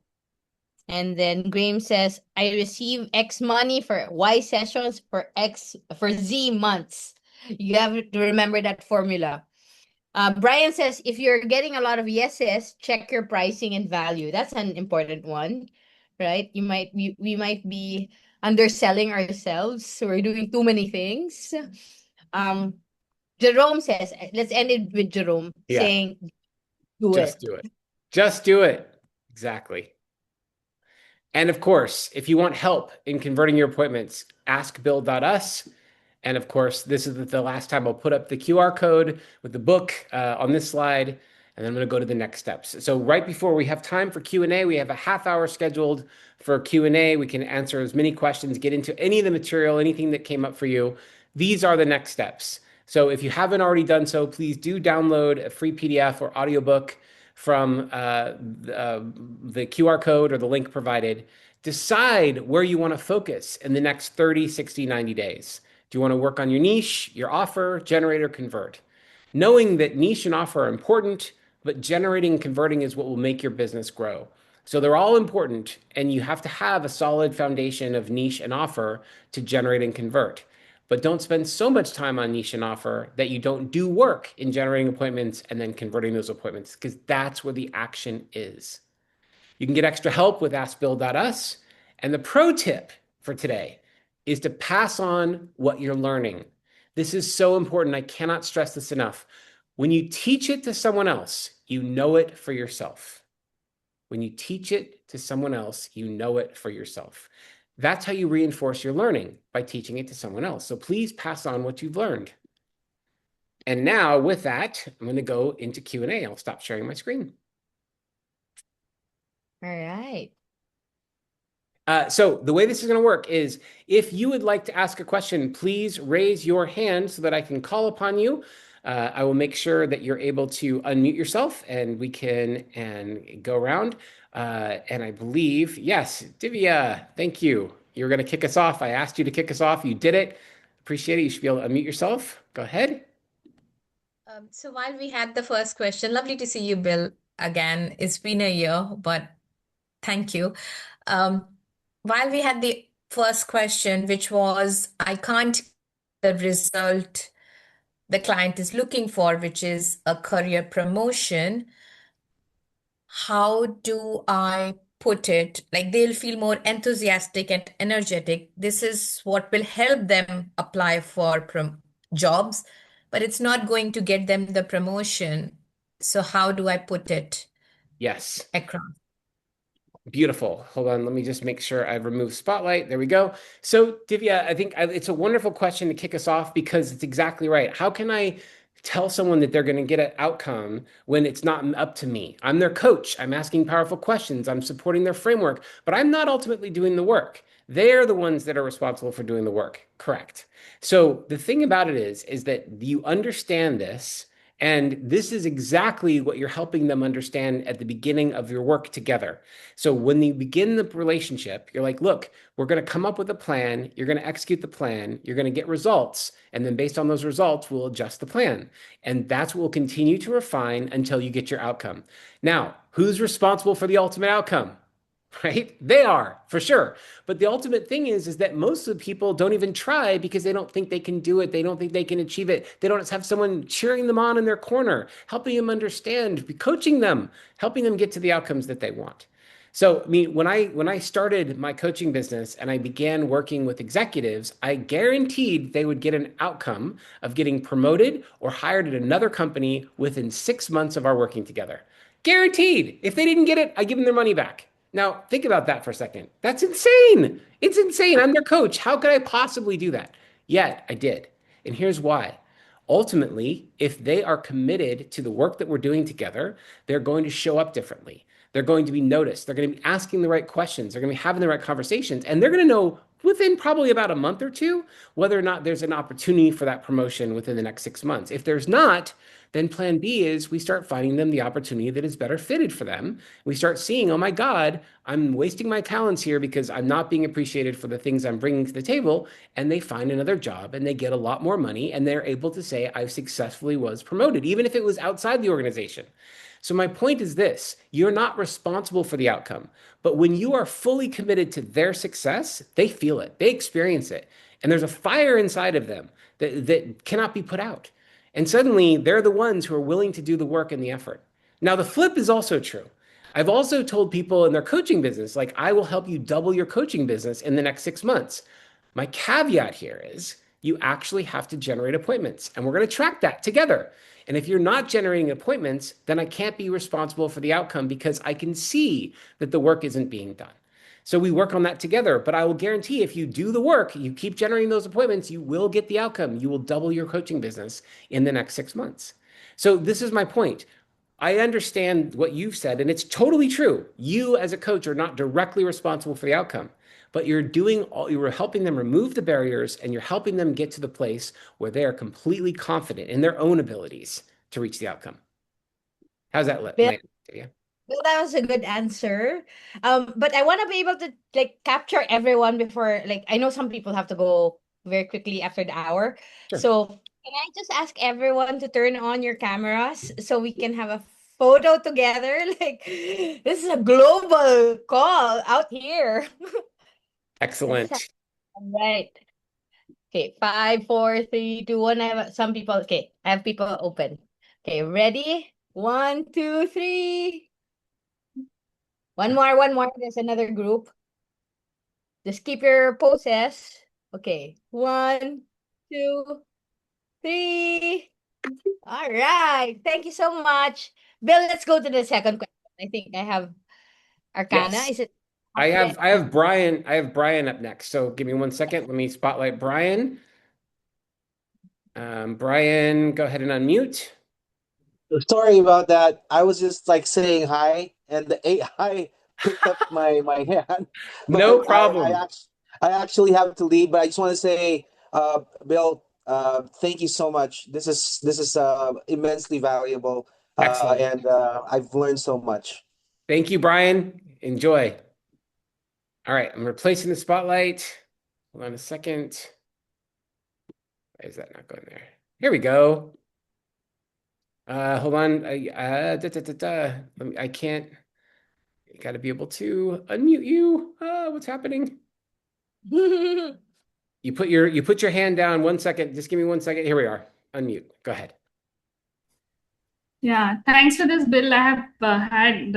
[SPEAKER 3] And then Graham says, I receive X money for Y sessions for Z months. You have to remember that formula. Brian says, if you're getting a lot of yeses, check your pricing and value. That's an important one, right? We might be underselling ourselves. So we're doing too many things. Jerome says, let's end it with Jerome saying, do it.
[SPEAKER 2] Just do it. Just do it. Exactly. And of course, if you want help in converting your appointments, ask bill.us. And of course, this is the last time I'll put up the QR code with the book on this slide, and then I'm going to go to the next steps. So right before we have time for Q&A, we have a half hour scheduled for Q&A. We can answer as many questions, get into any of the material, anything that came up for you. These are the next steps. So if you haven't already done so, please do download a free PDF or audiobook from the QR code or the link provided. Decide where you want to focus in the next 30, 60, 90 days. Do you want to work on your niche, your offer, generate, or convert? Knowing that niche and offer are important, but generating and converting is what will make your business grow. So they're all important, and you have to have a solid foundation of niche and offer to generate and convert. But don't spend so much time on niche and offer that you don't do work in generating appointments and then converting those appointments, because that's where the action is. You can get extra help with AskBill.us. And the pro tip for today is to pass on what you're learning. This is so important. I cannot stress this enough. When you teach it to someone else, you know it for yourself. When you teach it to someone else, you know it for yourself. That's how you reinforce your learning, by teaching it to someone else. So please pass on what you've learned. And now with that, I'm going to go into Q&A. I'll stop sharing my screen.
[SPEAKER 3] All right.
[SPEAKER 2] So the way this is going to work is, if you would like to ask a question, please raise your hand so that I can call upon you. I will make sure that you're able to unmute yourself and we can go around. And I believe, yes, Divya, thank you. You're going to kick us off. I asked you to kick us off. You did it. Appreciate it. You should be able to unmute yourself. Go ahead.
[SPEAKER 4] So while we had the first question, lovely to see you, Bill, again. It's been a year, but thank you. While we had the first question, which was, I can't get the result the client is looking for, which is a career promotion, how do I put it? Like, they'll feel more enthusiastic and energetic. This is what will help them apply for jobs, but it's not going to get them the promotion. So how do I put it
[SPEAKER 2] Yes.
[SPEAKER 4] across?
[SPEAKER 2] Beautiful. Hold on. Let me just make sure I remove spotlight. There we go. So Divya, I think it's a wonderful question to kick us off, because it's exactly right. How can I tell someone that they're going to get an outcome when it's not up to me? I'm their coach. I'm asking powerful questions. I'm supporting their framework, but I'm not ultimately doing the work. They're the ones that are responsible for doing the work. Correct. So the thing about it is that you understand this. And this is exactly what you're helping them understand at the beginning of your work together. So when you begin the relationship, you're like, look, we're going to come up with a plan. You're going to execute the plan. You're going to get results. And then based on those results, we'll adjust the plan. And that's what we'll continue to refine until you get your outcome. Now, who's responsible for the ultimate outcome? Right? They are, for sure. But the ultimate thing is that most of the people don't even try because they don't think they can do it. They don't think they can achieve it. They don't have someone cheering them on in their corner, helping them understand, coaching them, helping them get to the outcomes that they want. So, I mean, when I started my coaching business and I began working with executives, I guaranteed they would get an outcome of getting promoted or hired at another company within 6 months of our working together. Guaranteed. If they didn't get it, I give them their money back. Now, think about that for a second. That's insane. It's insane. I'm their coach. How could I possibly do that? Yet I did. And here's why. Ultimately, if they are committed to the work that we're doing together, they're going to show up differently. They're going to be noticed. They're going to be asking the right questions. They're going to be having the right conversations. And they're going to know within probably about a month or two, whether or not there's an opportunity for that promotion within the next 6 months. If there's not, then plan B is we start finding them the opportunity that is better fitted for them. We start seeing, oh my God, I'm wasting my talents here because I'm not being appreciated for the things I'm bringing to the table. And they find another job and they get a lot more money and they're able to say, I successfully was promoted, even if it was outside the organization. So my point is this, you're not responsible for the outcome, but when you are fully committed to their success, they feel it, they experience it, and there's a fire inside of them that cannot be put out. And suddenly they're the ones who are willing to do the work and the effort. Now, the flip is also true. I've also told people in their coaching business, like, I will help you double your coaching business in the next 6 months. My caveat here is you actually have to generate appointments, and we're going to track that together. And if you're not generating appointments, then I can't be responsible for the outcome because I can see that the work isn't being done. So we work on that together, but I will guarantee if you do the work, you keep generating those appointments, you will get the outcome. You will double your coaching business in the next 6 months. So this is my point. I understand what you've said, and it's totally true. You as a coach are not directly responsible for the outcome, but you're helping them remove the barriers and you're helping them get to the place where they are completely confident in their own abilities to reach the outcome. How's that land? Yeah.
[SPEAKER 3] Well, that was a good answer. But I want to be able to like capture everyone before, like, I know some people have to go very quickly after the hour.
[SPEAKER 2] Sure.
[SPEAKER 3] So can I just ask everyone to turn on your cameras so we can have a photo together? Like, this is a global call out here.
[SPEAKER 2] Excellent.
[SPEAKER 3] All right. Okay, 5, 4, 3, 2, 1. I have some people. Okay, I have people open. Okay, ready? 1, 2, 3. One more. There's another group. Just keep your poses. Okay. 1, 2, 3. All right. Thank you so much. Bill, let's go to the second question. I think I have Arcana.
[SPEAKER 2] Yes.
[SPEAKER 3] Is it?
[SPEAKER 2] I have Brian up next. So give me 1 second. Let me spotlight Brian. Brian, go ahead and unmute.
[SPEAKER 5] Sorry about that. I was just like saying hi, and the AI picked up my hand.
[SPEAKER 2] No
[SPEAKER 5] But
[SPEAKER 2] problem.
[SPEAKER 5] I actually have to leave. But I just want to say, Bill, thank you so much. This is immensely valuable,
[SPEAKER 2] Excellent.
[SPEAKER 5] and I've learned so much.
[SPEAKER 2] Thank you, Brian. Enjoy. All right, I'm replacing the spotlight. Hold on a second. Why is that not going there? Here we go. Hold on. I can't. I got to be able to unmute you. What's happening? You put your hand down. 1 second. Just give me 1 second. Here we are. Unmute. Go ahead.
[SPEAKER 6] Yeah, thanks for this, Bill. I have had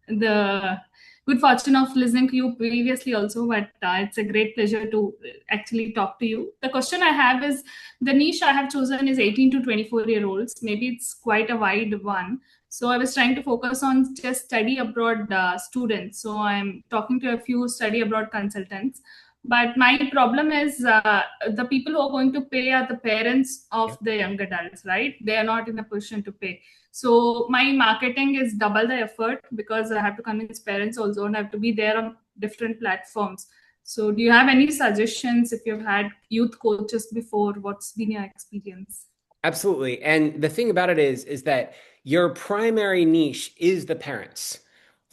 [SPEAKER 6] the good fortune of listening to you previously also, but it's a great pleasure to actually talk to you. The question I have is, the niche I have chosen is 18 to 24-year-olds. Maybe it's quite a wide one. So I was trying to focus on just study abroad students. So I'm talking to a few study abroad consultants. But my problem is the people who are going to pay are the parents of the young adults, right? They are not in a position to pay. So my marketing is double the effort because I have to convince parents also and I have to be there on different platforms. So do you have any suggestions if you've had youth coaches before? What's been your experience?
[SPEAKER 2] Absolutely. And the thing about it is that your primary niche is the parents.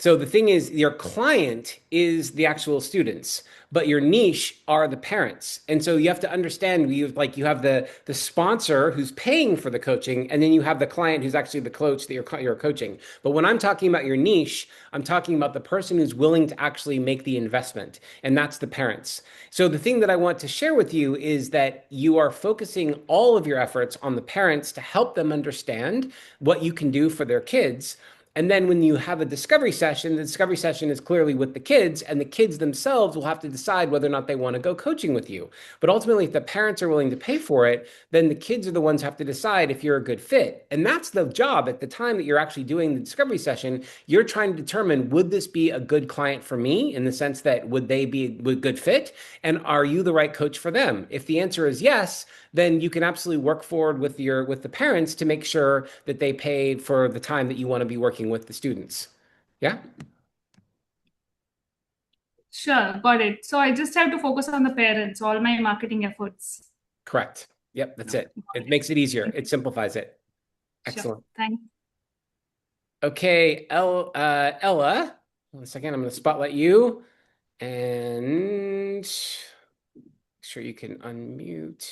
[SPEAKER 2] So the thing is, your client is the actual students, but your niche are the parents. And so you have to understand, you have the sponsor who's paying for the coaching, and then you have the client who's actually the coach that you're coaching. But when I'm talking about your niche, I'm talking about the person who's willing to actually make the investment, and that's the parents. So the thing that I want to share with you is that you are focusing all of your efforts on the parents to help them understand what you can do for their kids. And then when you have a discovery session, the discovery session is clearly with the kids, and the kids themselves will have to decide whether or not they want to go coaching with you. But ultimately, if the parents are willing to pay for it, then the kids are the ones who have to decide if you're a good fit. And that's the job at the time that you're actually doing the discovery session. You're trying to determine, would this be a good client for me, in the sense that would they be a good fit? And are you the right coach for them? If the answer is yes, then you can absolutely work forward with the parents to make sure that they pay for the time that you want to be working with the students. Yeah.
[SPEAKER 6] Sure, got it. So I just have to focus on the parents, all my marketing efforts.
[SPEAKER 2] Correct. Yep, that's it. It makes it easier. It simplifies it. Excellent.
[SPEAKER 6] Sure. Thanks.
[SPEAKER 2] Okay, Ella, 1 second. I'm going to spotlight you and make sure you can unmute.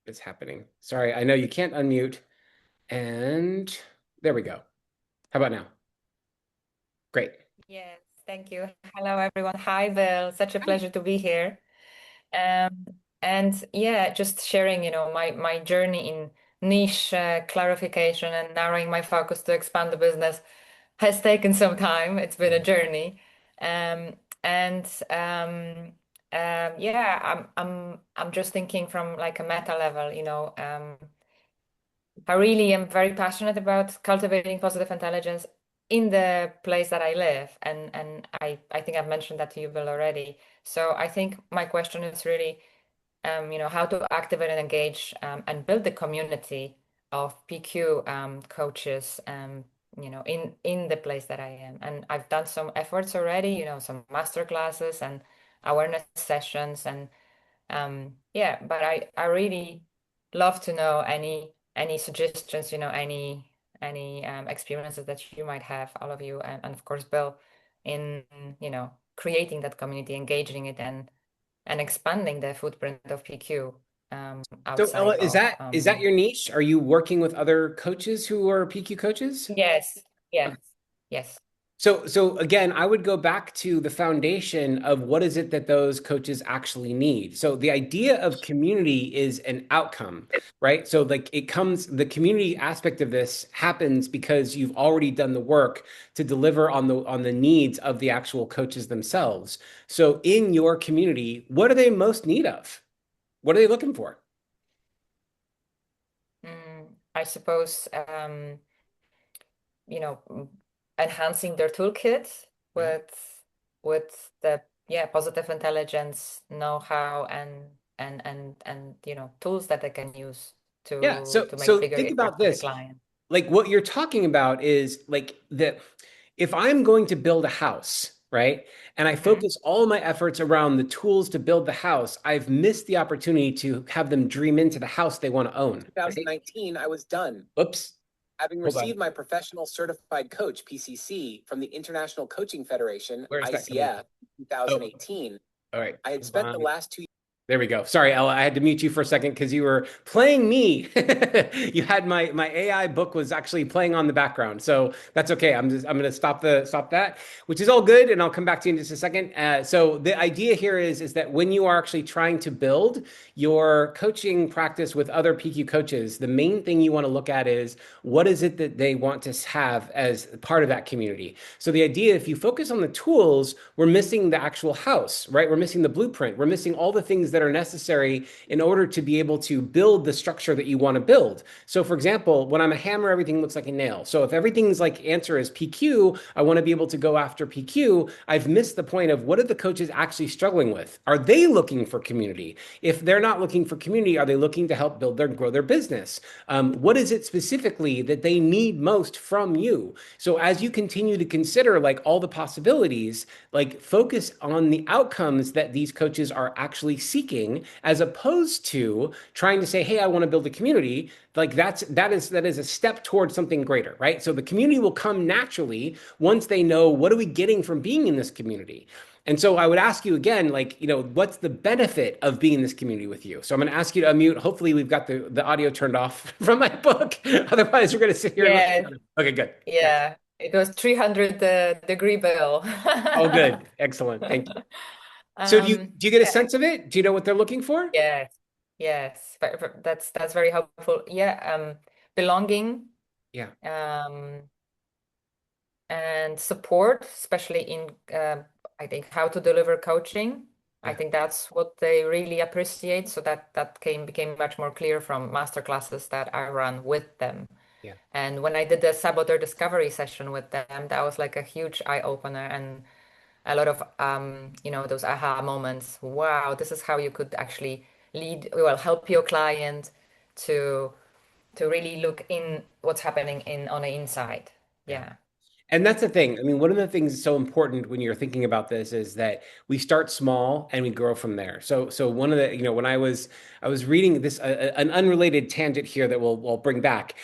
[SPEAKER 2] What's happening? Sorry, I know you can't unmute. And there we go. How about now? Great.
[SPEAKER 4] Yes, thank you. Hello, everyone. Hi, Bill. Such a pleasure to be here. And yeah, just sharing, my journey in niche clarification and narrowing my focus to expand the business has taken some time. It's been a journey. Um, and yeah, I'm just thinking from like a meta level, I really am very passionate about cultivating positive intelligence in the place that I live. And I think I've mentioned that to you, Bill, already. So I think my question is really, how to activate and engage and build the community of PQ coaches, in the place that I am. And I've done some efforts already, some master classes and awareness sessions and yeah, but I really love to know any suggestions, any experiences that you might have, all of you, and of course Bill, in creating that community, engaging it, and expanding the footprint of PQ
[SPEAKER 2] So
[SPEAKER 4] outside
[SPEAKER 2] Ella, is
[SPEAKER 4] of
[SPEAKER 2] that your niche? Are you working with other coaches who are PQ coaches?
[SPEAKER 4] yes, yes, yes.
[SPEAKER 2] So again, I would go back to the foundation of what is it that those coaches actually need. So the idea of community is an outcome, right? So like the community aspect of this happens because you've already done the work to deliver on the needs of the actual coaches themselves. So in your community, what are they most need of? What are they looking for?
[SPEAKER 4] I suppose enhancing their toolkit with the positive intelligence know-how and tools that they can use
[SPEAKER 2] Yeah.
[SPEAKER 4] to make
[SPEAKER 2] So
[SPEAKER 4] bigger
[SPEAKER 2] think
[SPEAKER 4] impact
[SPEAKER 2] about
[SPEAKER 4] with the
[SPEAKER 2] this.
[SPEAKER 4] client.
[SPEAKER 2] Like what you're talking about is like that if I'm going to build a house, right? And I focus all my efforts around the tools to build the house, I've missed the opportunity to have them dream into the house they want to own.
[SPEAKER 7] 2019, I was done.
[SPEAKER 2] Oops.
[SPEAKER 7] Having
[SPEAKER 2] Hold on.
[SPEAKER 7] received my professional certified coach, PCC, from the International Coaching Federation,
[SPEAKER 2] Where is that coming
[SPEAKER 7] ICF, 2018,
[SPEAKER 2] All right.
[SPEAKER 7] I had spent the last 2 years.
[SPEAKER 2] There we go. Sorry, Ella, I had to mute you for a second because you were playing me. You had my AI book was actually playing on the background, so that's okay. I'm going to stop that, which is all good, and I'll come back to you in just a second. So the idea here is that when you are actually trying to build your coaching practice with other PQ coaches, the main thing you want to look at is what is it that they want to have as part of that community. So the idea, if you focus on the tools, we're missing the actual house, right? We're missing the blueprint. We're missing all the things that are necessary in order to be able to build the structure that you want to build. So for example, when I'm a hammer, everything looks like a nail. So if everything's like answer is PQ, I want to be able to go after PQ. I've missed the point of what are the coaches actually struggling with? Are they looking for community? If they're not looking for community, are they looking to help grow their business? What is it specifically that they need most from you? So as you continue to consider like all the possibilities, like focus on the outcomes that these coaches are actually seeking, as opposed to trying to say, hey, I want to build a community. Like that is a step towards something greater, right? So the community will come naturally once they know what are we getting from being in this community. And so I would ask you again, like, what's the benefit of being in this community with you? So I'm going to ask you to unmute. Hopefully we've got the audio turned off from my book. Otherwise we're going to sit here.
[SPEAKER 4] Yeah.
[SPEAKER 2] Okay, good.
[SPEAKER 4] Yeah. It was 300 degree Bill.
[SPEAKER 2] Oh, good. Excellent. Thank you. So do you get a sense of it? Do you know what they're looking for?
[SPEAKER 4] Yes. Yes. That's very helpful. Yeah. Belonging.
[SPEAKER 2] Yeah.
[SPEAKER 4] And support, especially in I think how to deliver coaching. I think that's what they really appreciate. So that became much more clear from master classes that I run with them.
[SPEAKER 2] Yeah.
[SPEAKER 4] And when I did the saboteur discovery session with them, that was like a huge eye opener and a lot of those aha moments. Wow, this is how you could actually help your client to really look in what's happening on the inside. Yeah.
[SPEAKER 2] And that's the thing. I mean, one of the things that's so important when you're thinking about this is that we start small and we grow from there. So one of the, when I was reading this, an unrelated tangent here that we'll bring back.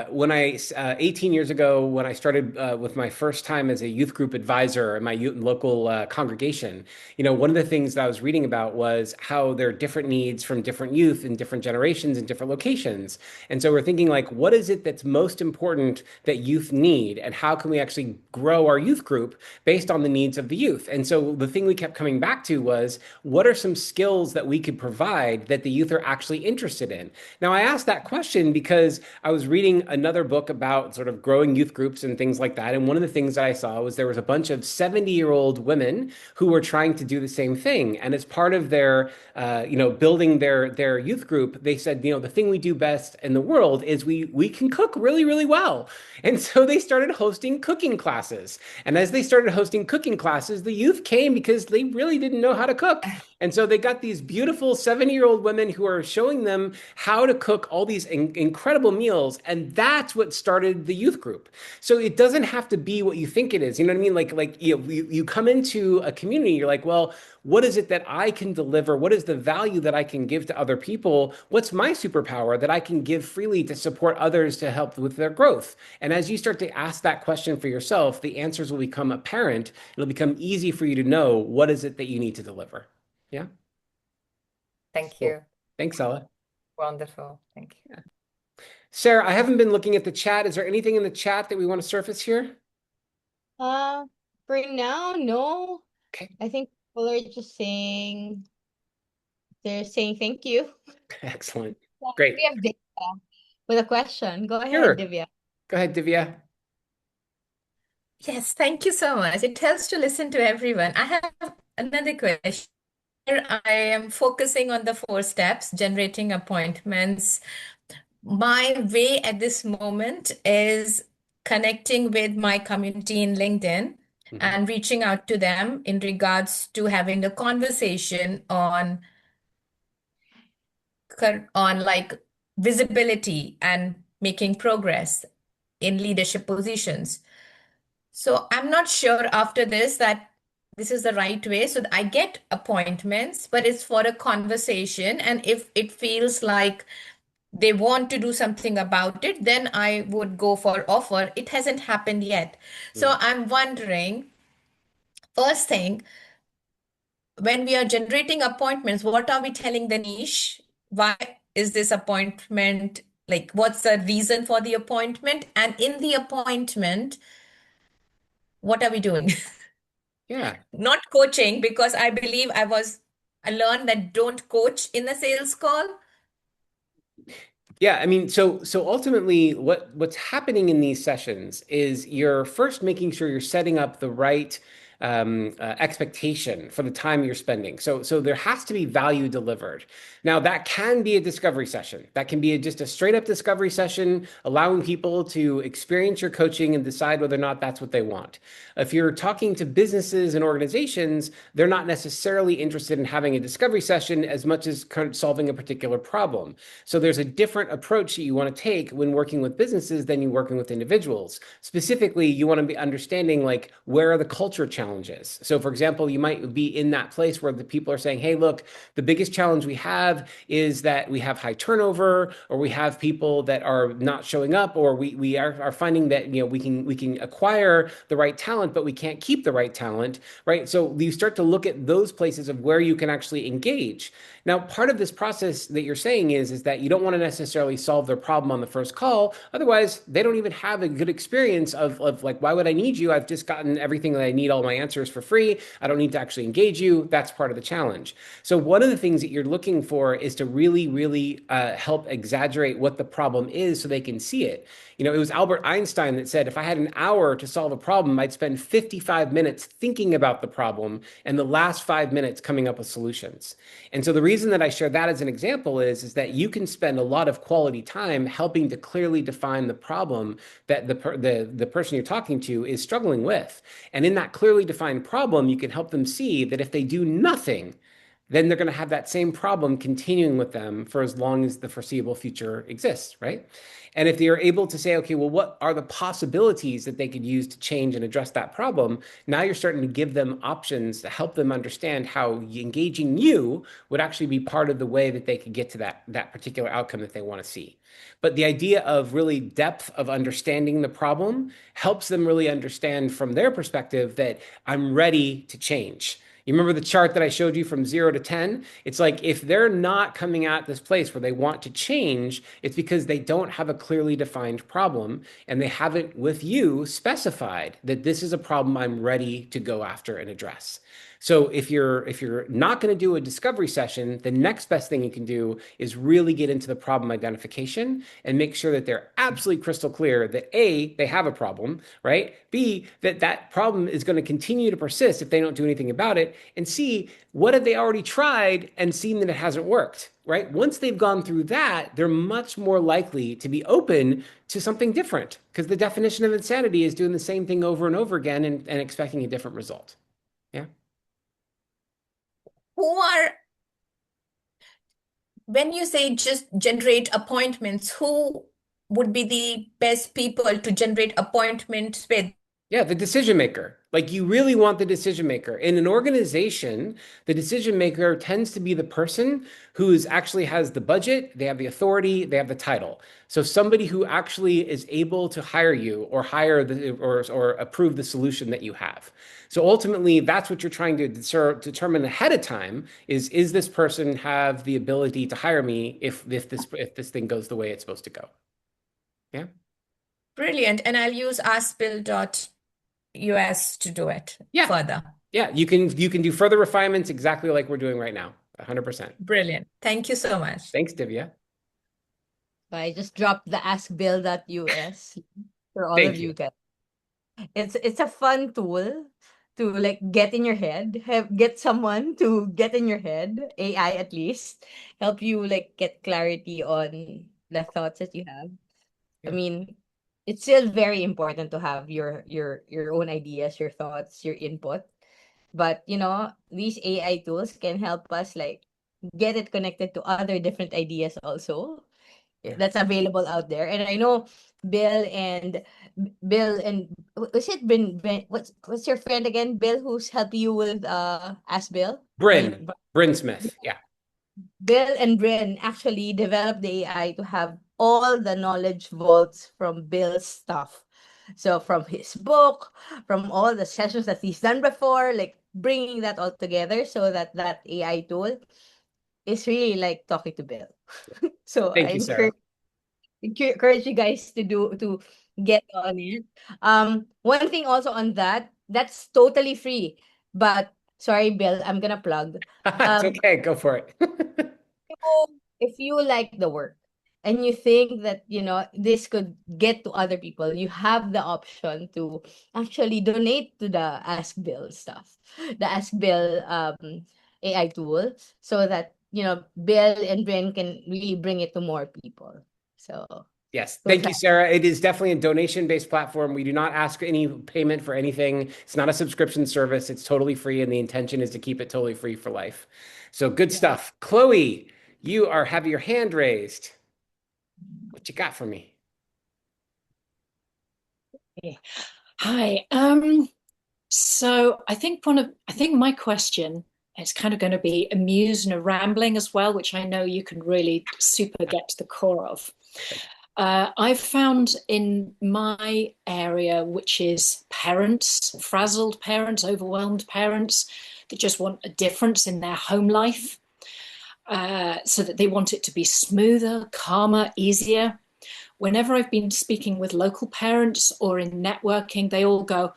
[SPEAKER 2] When 18 years ago, when I started with my first time as a youth group advisor in my local congregation, one of the things that I was reading about was how there are different needs from different youth in different generations and different locations. And so we're thinking like, what is it that's most important that youth need, and how can we actually grow our youth group based on the needs of the youth? And so the thing we kept coming back to was, what are some skills that we could provide that the youth are actually interested in? Now, I asked that question because I was reading another book about sort of growing youth groups and things like that. And one of the things that I saw was there was a bunch of 70-year-old women who were trying to do the same thing. And as part of their, building their youth group, they said, the thing we do best in the world is we can cook really, really well. And so they started hosting cooking classes. And as they started hosting cooking classes, the youth came because they really didn't know how to cook. And so they got these beautiful 70-year-old women who are showing them how to cook all these incredible meals. And that's what started the youth group. So it doesn't have to be what you think it is. You know what I mean? Like you come into a community, you're like, well, what is it that I can deliver? What is the value that I can give to other people? What's my superpower that I can give freely to support others to help with their growth? And as you start to ask that question for yourself, the answers will become apparent. It'll become easy for you to know what is it that you need to deliver. Yeah.
[SPEAKER 4] Thank you.
[SPEAKER 2] Cool. Thanks, Ella.
[SPEAKER 4] Wonderful. Thank you.
[SPEAKER 2] Yeah. Sarah, I haven't been looking at the chat. Is there anything in the chat that we want to surface here?
[SPEAKER 3] For now, no.
[SPEAKER 2] Okay.
[SPEAKER 3] I think people are just saying, they're saying thank you.
[SPEAKER 2] Excellent. Great.
[SPEAKER 3] We have Divya with a question. Go ahead,
[SPEAKER 2] Sure.
[SPEAKER 3] Divya.
[SPEAKER 2] Go ahead, Divya.
[SPEAKER 4] Yes, thank you so much. It helps to listen to everyone. I have another question. Here I am focusing on the 4 steps, generating appointments. My way at this moment is connecting with my community in LinkedIn and reaching out to them in regards to having a conversation on like visibility and making progress in leadership positions. So I'm not sure after this that this is the right way. So I get appointments, but it's for a conversation. And if it feels like they want to do something about it, then I would go for offer. It hasn't happened yet. So I'm wondering, first thing, when we are generating appointments, what are we telling the niche? Why is this appointment, like what's the reason for the appointment? And in the appointment, what are we doing?
[SPEAKER 2] Yeah.
[SPEAKER 4] Not coaching, because I believe I learned that don't coach in a sales call.
[SPEAKER 2] Yeah, I mean, so ultimately what's happening in these sessions is you're first making sure you're setting up the right expectation for the time you're spending. So there has to be value delivered. Now, that can be a discovery session. That can be just a straight up discovery session, allowing people to experience your coaching and decide whether or not that's what they want. If you're talking to businesses and organizations, they're not necessarily interested in having a discovery session as much as solving a particular problem. So there's a different approach that you want to take when working with businesses than you working with individuals. Specifically, you want to be understanding like, where are the culture challenges? So for example, you might be in that place where the people are saying, hey, look, the biggest challenge we have is that we have high turnover, or we have people that are not showing up, or we are finding that we can acquire the right talent, but we can't keep the right talent, right? So you start to look at those places of where you can actually engage. Now, part of this process that you're saying is that you don't want to necessarily solve their problem on the first call. Otherwise, they don't even have a good experience of like, why would I need you? I've just gotten everything that I need, all my answers for free. I don't need to actually engage you. That's part of the challenge. So one of the things that you're looking for is to really, really help exaggerate what the problem is so they can see it. It was Albert Einstein that said, if I had an hour to solve a problem, I'd spend 55 minutes thinking about the problem and the last 5 minutes coming up with solutions. And so the reason that I share that as an example is that you can spend a lot of quality time helping to clearly define the problem that the person you're talking to is struggling with. And in that clearly defined problem, you can help them see that if they do nothing, then they're going to have that same problem continuing with them for as long as the foreseeable future exists, right? And if they're able to say, okay, well, what are the possibilities that they could use to change and address that problem? Now you're starting to give them options to help them understand how engaging you would actually be part of the way that they could get to that particular outcome that they want to see. But the idea of really depth of understanding the problem helps them really understand from their perspective that I'm ready to change. You remember the chart that I showed you from 0 to 10? It's like if they're not coming at this place where they want to change, it's because they don't have a clearly defined problem and they haven't with you specified that this is a problem I'm ready to go after and address. So if you're not going to do a discovery session, the next best thing you can do is really get into the problem identification and make sure that they're absolutely crystal clear that A, they have a problem, right? B, that problem is going to continue to persist if they don't do anything about it. And C, what have they already tried and seen that it hasn't worked, right? Once they've gone through that, they're much more likely to be open to something different, because the definition of insanity is doing the same thing over and over again and expecting a different result. Yeah.
[SPEAKER 4] When you say just generate appointments, who would be the best people to generate appointments with?
[SPEAKER 2] Yeah, the decision maker. Like you really want the decision maker. In an organization, the decision maker tends to be the person who's actually has the budget, they have the authority, they have the title. So somebody who actually is able to hire you or or approve the solution that you have. So ultimately, that's what you're trying to determine ahead of time is this person have the ability to hire me if this thing goes the way it's supposed to go? Yeah.
[SPEAKER 4] Brilliant. And I'll use askbill.us to do it further.
[SPEAKER 2] Yeah, you can do further refinements exactly like we're doing right now. 100%.
[SPEAKER 4] Brilliant. Thank you so much.
[SPEAKER 2] Thanks, Divya.
[SPEAKER 3] I just dropped the askbill.us for all of you guys. It's a fun tool to like get in your head, get someone to get in your head, AI at least, help you like get clarity on the thoughts that you have. I mean, it's still very important to have your own ideas, your thoughts, your input. But you know, these AI tools can help us like get it connected to other different ideas also that's available out there. And I know Bill and was it Ben, what's your friend again, Bill, who's helping you with Ask Bill?
[SPEAKER 2] Bryn Smith. Yeah.
[SPEAKER 3] Bill and Bryn actually developed the AI to have all the knowledge vaults from Bill's stuff. So from his book, from all the sessions that he's done before, like bringing that all together so that AI tool is really like talking to Bill. So
[SPEAKER 2] Thank you, Sarah.
[SPEAKER 3] Encourage you guys to get on it. One thing also on that's totally free. But sorry, Bill, I'm gonna plug.
[SPEAKER 2] It's okay, go for it.
[SPEAKER 3] If you like the work and you think that you know this could get to other people, you have the option to actually donate to the Ask Bill stuff, the Ask Bill AI tool, so that you know Bill and Bryn can really bring it to more people. So
[SPEAKER 2] yes, thank you, Sarah. It is definitely a donation-based platform. We do not ask any payment for anything. It's not a subscription service. It's totally free, and the intention is to keep it totally free for life. So good stuff. Chloe, you have your hand raised. What you got for me?
[SPEAKER 8] Hi. So I think my question is kind of going to be amused and rambling as well, which I know you can really super get to the core of. I've found in my area, which is parents, frazzled parents, overwhelmed parents that just want a difference in their home life, so that they want it to be smoother, calmer, easier. Whenever I've been speaking with local parents or in networking, they all go,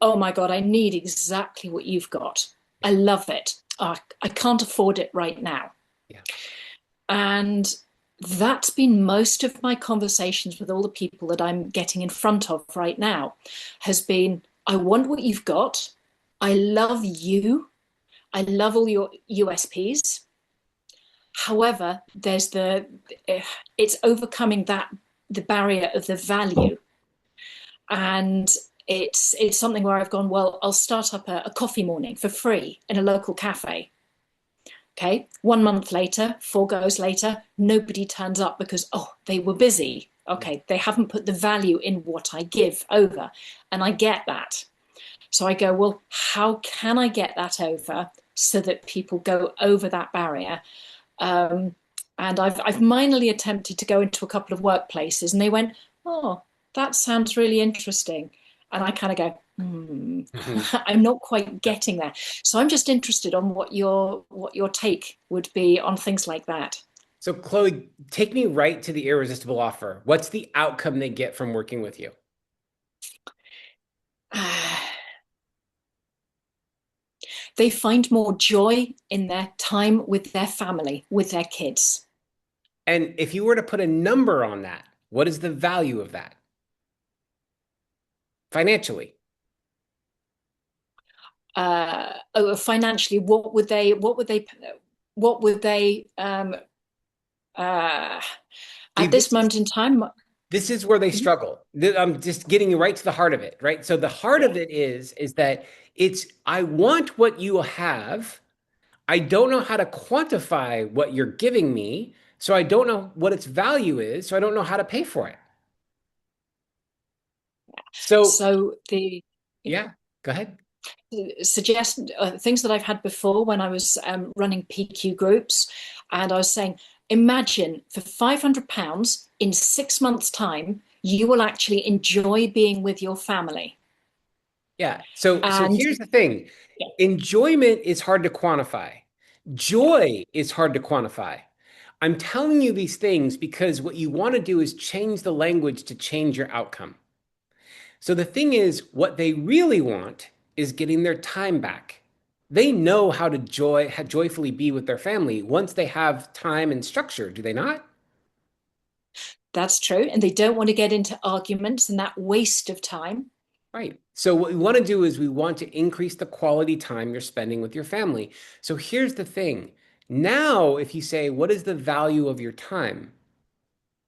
[SPEAKER 8] "Oh my God, I need exactly what you've got. I love it. I can't afford it right now."
[SPEAKER 2] Yeah.
[SPEAKER 8] And that's been most of my conversations with all the people that I'm getting in front of right now has been, I want what you've got. I love you. I love all your USPs. However, it's overcoming the barrier of the value. And it's something where I've gone, well, I'll start up a coffee morning for free in a local cafe. Okay, 1 month later, 4 goes later, nobody turns up because, oh, they were busy. Okay, they haven't put the value in what I give over. And I get that. So I go, well, how can I get that over so that people go over that barrier? And I've minorly attempted to go into a couple of workplaces, and they went, oh, that sounds really interesting. And I kind of go, I'm not quite getting there. So I'm just interested on what your take would be on things like that.
[SPEAKER 2] So Chloe, take me right to the irresistible offer. What's the outcome they get from working with you?
[SPEAKER 8] They find more joy in their time with their family, with their kids.
[SPEAKER 2] And if you were to put a number on that, what is the value of that financially?
[SPEAKER 8] Financially, what would they at this moment in time?
[SPEAKER 2] This is where they struggle. I'm just getting you right to the heart of it, right? So the heart of it is that I want what you have. I don't know how to quantify what you're giving me, so I don't know what its value is, so I don't know how to pay for it. So yeah, go ahead.
[SPEAKER 8] Suggest things that I've had before when I was running PQ groups, and I was saying, imagine for £500 in 6 months' time, you will actually enjoy being with your family.
[SPEAKER 2] Yeah. So here's the thing. Yeah. Enjoyment is hard to quantify. Joy is hard to quantify. I'm telling you these things because what you want to do is change the language to change your outcome. So the thing is, what they really want is getting their time back. They know how to joyfully be with their family once they have time and structure, do they not?
[SPEAKER 8] That's true. And they don't want to get into arguments and that waste of time.
[SPEAKER 2] Right. So what we want to do is we want to increase the quality time you're spending with your family. So here's the thing. Now, if you say, what is the value of your time?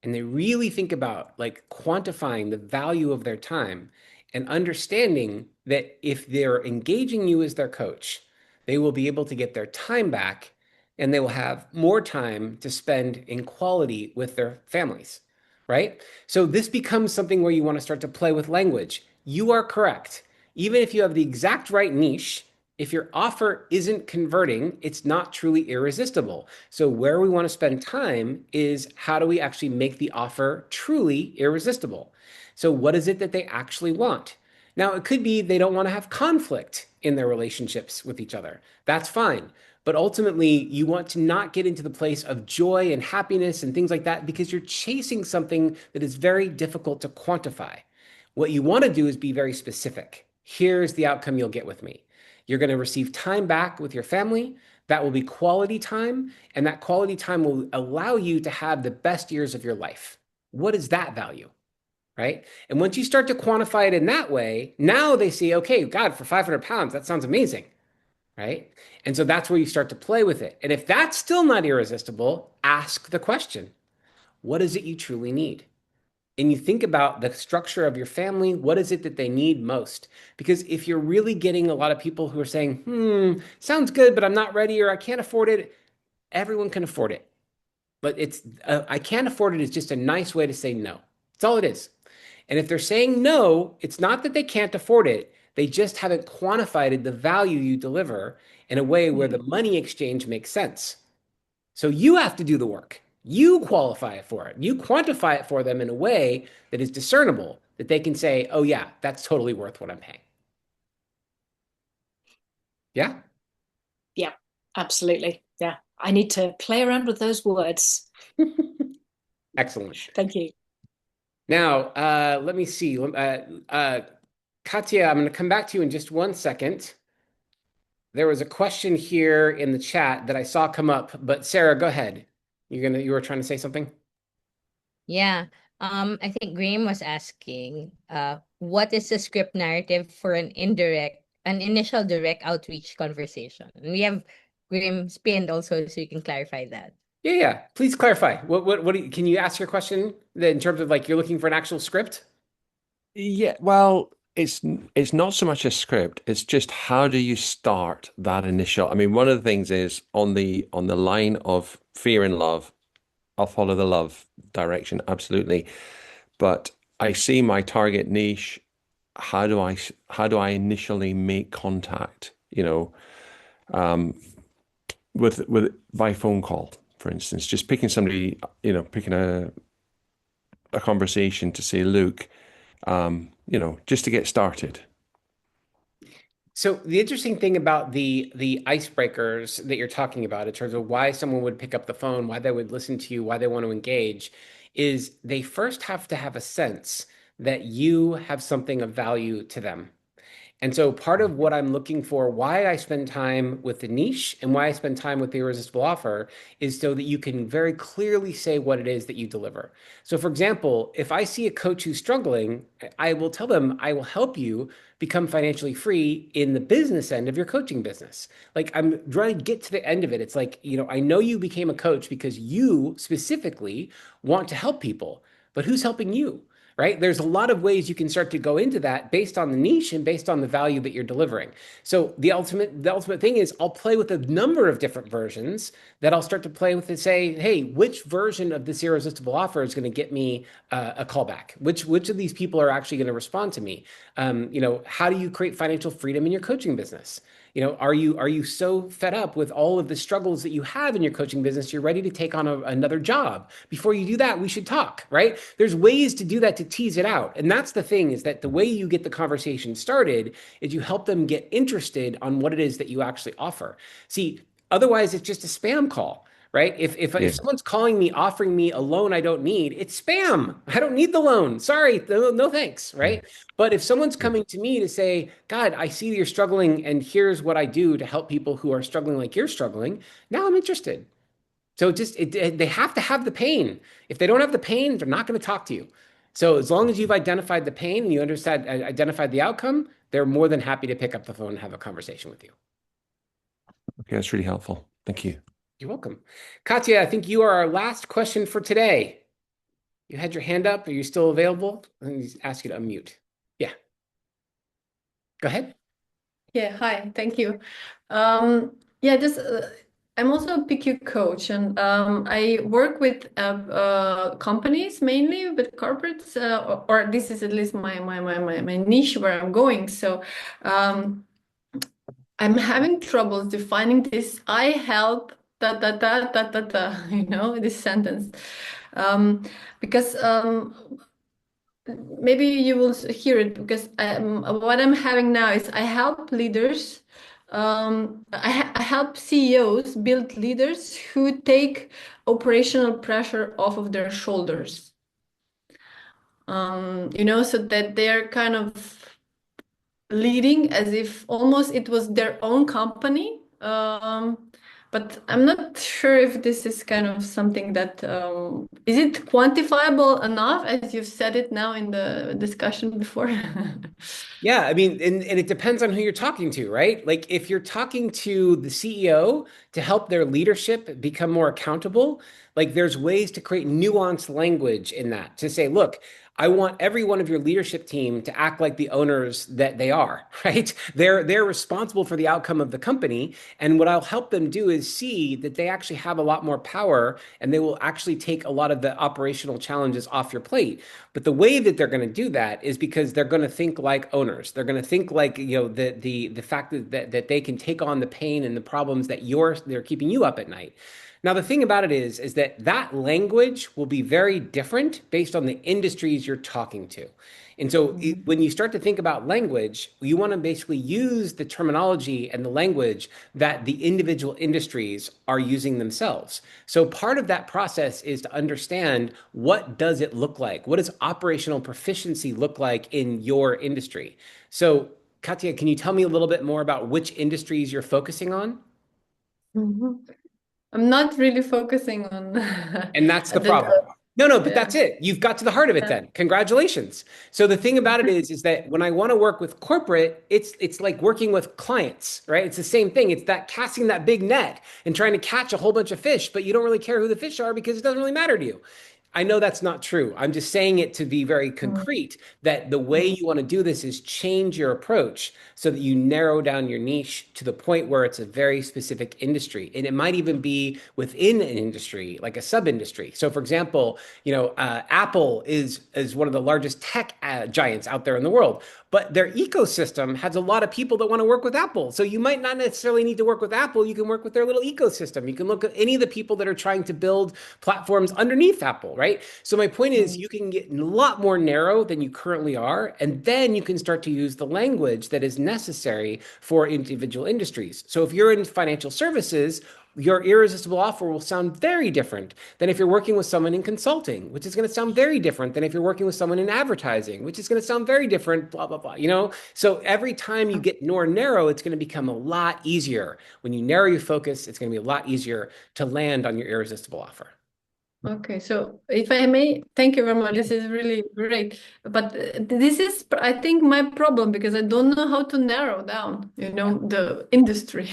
[SPEAKER 2] And they really think about like quantifying the value of their time and understanding that if they're engaging you as their coach, they will be able to get their time back and they will have more time to spend in quality with their families, right? So this becomes something where you want to start to play with language. You are correct. Even if you have the exact right niche, if your offer isn't converting, it's not truly irresistible. So where we want to spend time is how do we actually make the offer truly irresistible? So what is it that they actually want? Now, it could be they don't want to have conflict in their relationships with each other. That's fine. But ultimately, you want to not get into the place of joy and happiness and things like that because you're chasing something that is very difficult to quantify. What you want to do is be very specific. Here's the outcome you'll get with me. You're going to receive time back with your family. That will be quality time, and that quality time will allow you to have the best years of your life. What is that value, right? And once you start to quantify it in that way, now they see, okay, God, for £500, that sounds amazing, right? And so that's where you start to play with it. And if that's still not irresistible, ask the question, what is it you truly need? And you think about the structure of your family, what is it that they need most? Because if you're really getting a lot of people who are saying, sounds good, but I'm not ready or I can't afford it, everyone can afford it. But I can't afford it is just a nice way to say no. That's all it is. And if they're saying no, it's not that they can't afford it. They just haven't quantified the value you deliver in a way where the money exchange makes sense. So you have to do the work. You qualify it for it. You quantify it for them in a way that is discernible, that they can say, oh yeah, that's totally worth what I'm paying. Yeah?
[SPEAKER 8] Yeah, absolutely. Yeah. I need to play around with those words.
[SPEAKER 2] Excellent.
[SPEAKER 8] Thank you.
[SPEAKER 2] Now, let me see. Katya, I'm going to come back to you in just 1 second. There was a question here in the chat that I saw come up, but Sarah, go ahead. You were trying to say something?
[SPEAKER 3] Yeah. I think Graham was asking, what is the script narrative for an initial direct outreach conversation? And we have Graham pinned also, so you can clarify that.
[SPEAKER 2] Yeah. Please clarify. Can you ask your question in terms of like you're looking for an actual script?
[SPEAKER 9] Yeah. Well, it's not so much a script, it's just how do you start that initial. I mean, one of the things is on the line of fear and love, I'll follow the love direction, absolutely. But I see my target niche. How do I initially make contact, with by phone call, for instance, just picking somebody, picking a conversation to say, look, just to get started.
[SPEAKER 2] So the interesting thing about the icebreakers that you're talking about in terms of why someone would pick up the phone, why they would listen to you, why they want to engage, is they first have to have a sense that you have something of value to them. And so part of what I'm looking for, why I spend time with the niche and why I spend time with the irresistible offer, is so that you can very clearly say what it is that you deliver. So for example, if I see a coach who's struggling, I will tell them, I will help you become financially free in the business end of your coaching business. Like, I'm trying to get to the end of it. It's like, I know you became a coach because you specifically want to help people, but who's helping you? Right? There's a lot of ways you can start to go into that based on the niche and based on the value that you're delivering. So the ultimate thing is I'll play with a number of different versions that I'll start to play with and say, hey, which version of this irresistible offer is going to get me a callback? Which of these people are actually going to respond to me? How do you create financial freedom in your coaching business? Are you so fed up with all of the struggles that you have in your coaching business, you're ready to take on another job? Before you do that, we should talk, right? There's ways to do that, to tease it out. And that's the thing, is that the way you get the conversation started is you help them get interested on what it is that you actually offer. See, otherwise it's just a spam call. Right? If someone's calling me, offering me a loan I don't need, it's spam. I don't need the loan. Sorry, no thanks. Right? But if someone's coming to me to say, God, I see you're struggling, and here's what I do to help people who are struggling like you're struggling, now I'm interested. So they have to have the pain. If they don't have the pain, they're not going to talk to you. So as long as you've identified the pain and you identified the outcome, they're more than happy to pick up the phone and have a conversation with you.
[SPEAKER 9] Okay, that's really helpful. Thank you.
[SPEAKER 2] You're welcome. Katya, I think you are our last question for today. You had your hand up. Are you still available? Let me ask you to unmute. Yeah. Go ahead.
[SPEAKER 10] Yeah, hi, thank you. Just I'm also a PQ coach, and I work with companies, mainly with corporates, or this is at least my niche where I'm going. So I'm having trouble defining this. I help this sentence, because maybe you will hear it, because what I'm having now is I help leaders. I help CEOs build leaders who take operational pressure off of their shoulders. So that they're kind of leading as if almost it was their own company. But I'm not sure if this is kind of something that, is it quantifiable enough, as you've said it now in the discussion before?
[SPEAKER 2] Yeah, I mean, and it depends on who you're talking to, right? Like, if you're talking to the CEO to help their leadership become more accountable, like, there's ways to create nuanced language in that, to say, look, I want every one of your leadership team to act like the owners that they are, right? They're responsible for the outcome of the company. And what I'll help them do is see that they actually have a lot more power, and they will actually take a lot of the operational challenges off your plate. But the way that they're going to do that is because they're going to think like owners. They're going to think like, the fact that they can take on the pain and the problems that they're keeping you up at night. Now, the thing about it is that language will be very different based on the industries you're talking to. And so when you start to think about language, you want to basically use the terminology and the language that the individual industries are using themselves. So part of that process is to understand, what does it look like? What does operational proficiency look like in your industry? So Katya, can you tell me a little bit more about which industries you're focusing on?
[SPEAKER 10] I'm not really focusing on
[SPEAKER 2] and that's the problem. No, but that's it. You've got to the heart of it then. Congratulations. So the thing about it is that when I want to work with corporate, it's like working with clients, right? It's the same thing. It's that casting that big net and trying to catch a whole bunch of fish, but you don't really care who the fish are because it doesn't really matter to you. I know that's not true. I'm just saying it to be very concrete that the way you want to do this is change your approach so that you narrow down your niche to the point where it's a very specific industry. And it might even be within an industry, like a sub-industry. So for example, Apple is one of the largest tech giants out there in the world, but their ecosystem has a lot of people that want to work with Apple. So you might not necessarily need to work with Apple. You can work with their little ecosystem. You can look at any of the people that are trying to build platforms underneath Apple, right? So my point is you can get a lot more narrow than you currently are, and then you can start to use the language that is necessary for individual industries. So if you're in financial services, your irresistible offer will sound very different than if you're working with someone in consulting, which is going to sound very different than if you're working with someone in advertising, which is going to sound very different, blah, blah, blah, So every time you get more narrow, it's going to become a lot easier. When you narrow your focus, it's going to be a lot easier to land on your irresistible offer.
[SPEAKER 10] Okay, so if I may, thank you very much. This is really great. But this is, I think, my problem because I don't know how to narrow down, the industry.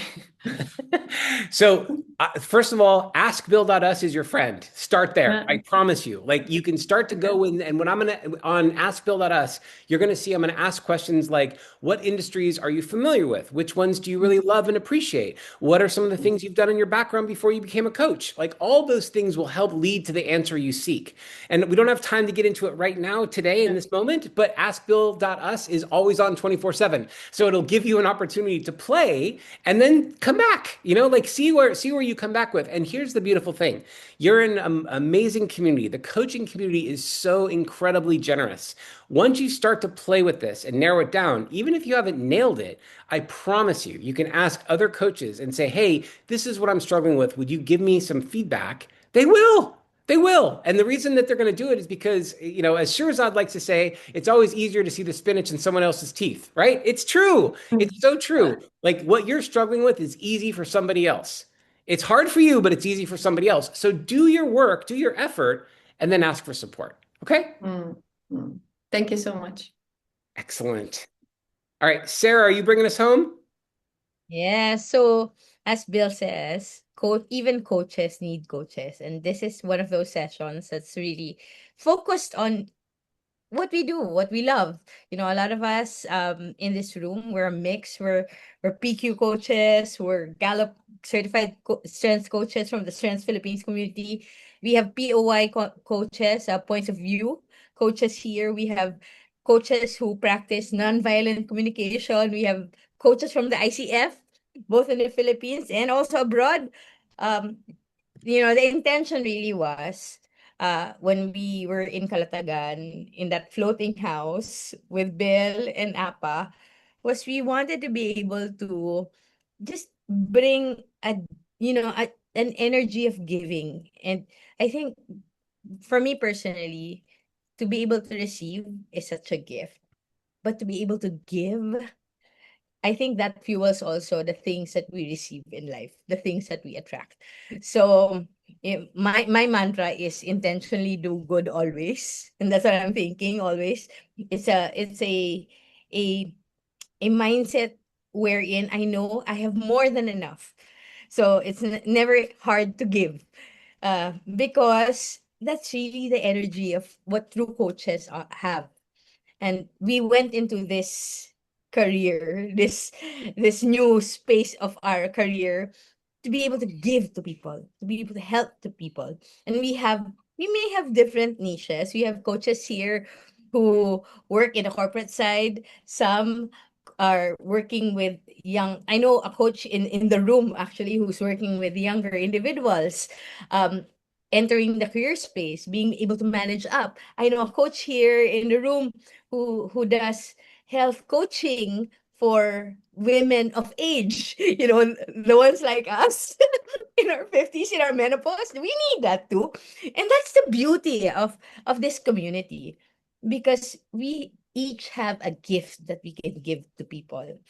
[SPEAKER 2] So first of all, askbill.us is your friend. Start there. I promise you. Like you can start to go in, and when I'm on askbill.us, you're going to see I'm going to ask questions like, what industries are you familiar with? Which ones do you really love and appreciate? What are some of the things you've done in your background before you became a coach? Like all those things will help lead to the answer you seek. And we don't have time to get into it right now today in this moment, but askbill.us is always on 24/7. So it'll give you an opportunity to play and then come back, like see where you come back with. And here's the beautiful thing. You're in an amazing community. The coaching community is so incredibly generous. Once you start to play with this and narrow it down, even if you haven't nailed it, I promise you can ask other coaches and say, hey, this is what I'm struggling with. Would you give me some feedback? They will. They will. And the reason that they're going to do it is because, as Shirzad likes to say, it's always easier to see the spinach in someone else's teeth, right? It's true. It's so true. Like what you're struggling with is easy for somebody else. It's hard for you, but it's easy for somebody else. So do your work, do your effort, and then ask for support. Okay?
[SPEAKER 10] Thank you so much.
[SPEAKER 2] Excellent. All right, Sarah, are you bringing us home?
[SPEAKER 3] Yeah. So as Bill says, even coaches need coaches. And this is one of those sessions that's really focused on what we do, what we love. A lot of us in this room, we're a mix. We're PQ coaches, we're Gallup certified strength coaches from the Strengths Philippines community. We have POI coaches, points of view coaches here. We have coaches who practice nonviolent communication. We have coaches from the ICF, both in the Philippines and also abroad. The intention really was when we were in Calatagan, in that floating house with Bill and Appa, was we wanted to be able to just bring an energy of giving. And I think for me personally, to be able to receive is such a gift. But to be able to give, I think that fuels also the things that we receive in life, the things that we attract. So my mantra is intentionally do good always, and that's what I'm thinking always. It's a mindset wherein I know I have more than enough, so it's never hard to give, because that's really the energy of what true coaches have. And we went into this career, this new space of our career, to be able to give to people, to be able to help to people. And we may have different niches. We have coaches here who work in the corporate side. Some are working with I know a coach in the room actually who's working with younger individuals, entering the career space, being able to manage up. I know a coach here in the room who does health coaching for women of age, the ones like us in our 50s, in our menopause. We need that too. And that's the beauty of this community, because we each have a gift that we can give to people.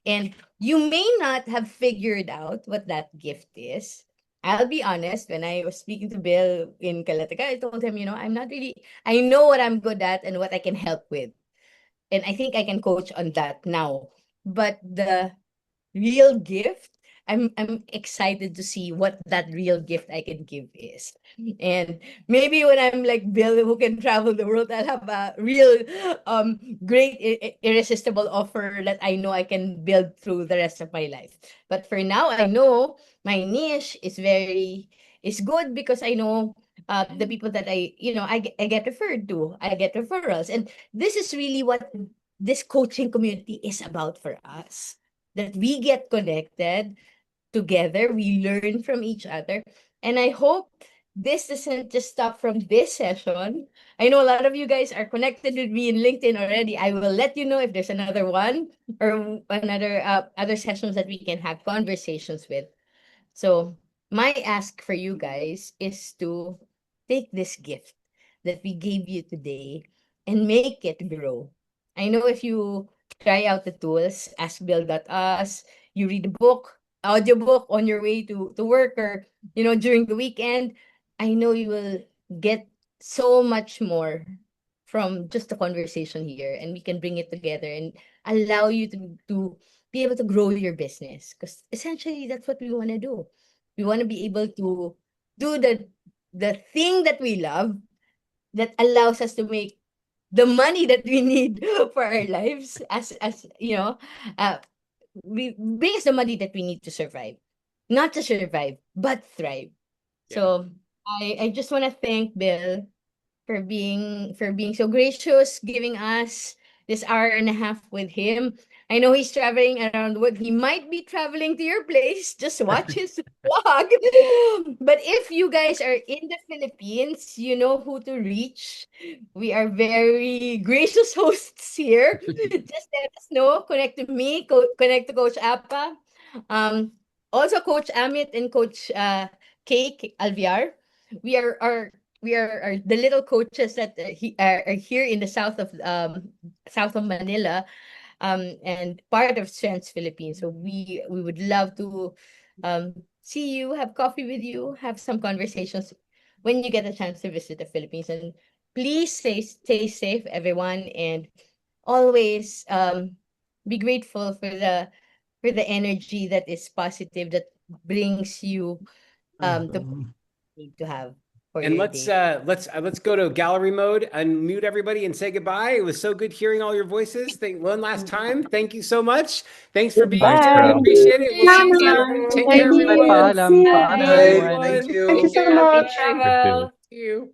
[SPEAKER 3] And you may not have figured out what that gift is. I'll be honest, when I was speaking to Bill in Calataga, I told him, I know what I'm good at and what I can help with. And I think I can coach on that now. But the real gift, I'm excited to see what that real gift I can give is. And maybe when I'm like Bill, who can travel the world, I'll have a real great irresistible offer that I know I can build through the rest of my life. But for now, I know my niche is good because I know the people that I get referred to. I get referrals. And this is really what this coaching community is about for us. That we get connected together, we learn from each other. And I hope this doesn't just stop from this session. I know a lot of you guys are connected with me in LinkedIn already. I will let you know if there's another one or another other sessions that we can have conversations with. So my ask for you guys is to take this gift that we gave you today and make it grow. I know if you try out the tools, ask Build.us, you read a book, audiobook on your way to work or during the weekend, I know you will get so much more from just the conversation here, and we can bring it together and allow you to be able to grow your business, because essentially that's what we want to do. We want to be able to do the thing that we love that allows us to make the money that we need for our lives, as uh, we brings the money that we need to survive, not to survive but thrive. So I just want to thank Bill for being so gracious, giving us this hour and a half with him. I know he's traveling around the world. He might be traveling to your place. Just watch his vlog. But if you guys are in the Philippines, you know who to reach. We are very gracious hosts here. Just let us know. Connect to me. Connect to Coach Appa. Um, Also Coach Amit and Coach Cake Alviar. We are the little coaches that are here in the south of Manila, and part of Strengths Philippines. So we would love to see you, have coffee with you, have some conversations when you get a chance to visit the Philippines. And please stay safe, everyone, and always be grateful for the energy that is positive, that brings you the need to have for
[SPEAKER 2] And
[SPEAKER 3] your
[SPEAKER 2] let's
[SPEAKER 3] day.
[SPEAKER 2] let's go to gallery mode, unmute everybody, and say goodbye. It was so good hearing all your voices. One last time, thank you so much. Thanks for being
[SPEAKER 9] Thanks,
[SPEAKER 2] here.
[SPEAKER 8] Goodbye.
[SPEAKER 9] Bill.
[SPEAKER 2] Appreciate it. We'll see you
[SPEAKER 8] Thank
[SPEAKER 2] soon.
[SPEAKER 8] you.
[SPEAKER 2] Take
[SPEAKER 8] Thank
[SPEAKER 2] care,
[SPEAKER 1] Bye,
[SPEAKER 8] you.
[SPEAKER 2] everyone.
[SPEAKER 1] paalam,
[SPEAKER 2] Bye,
[SPEAKER 1] paalam,
[SPEAKER 5] Bye.
[SPEAKER 1] everyone.
[SPEAKER 5] Thank
[SPEAKER 2] everyone.
[SPEAKER 9] Thank you
[SPEAKER 5] you.
[SPEAKER 9] so
[SPEAKER 4] Happy
[SPEAKER 9] much.
[SPEAKER 4] travel.
[SPEAKER 2] See you.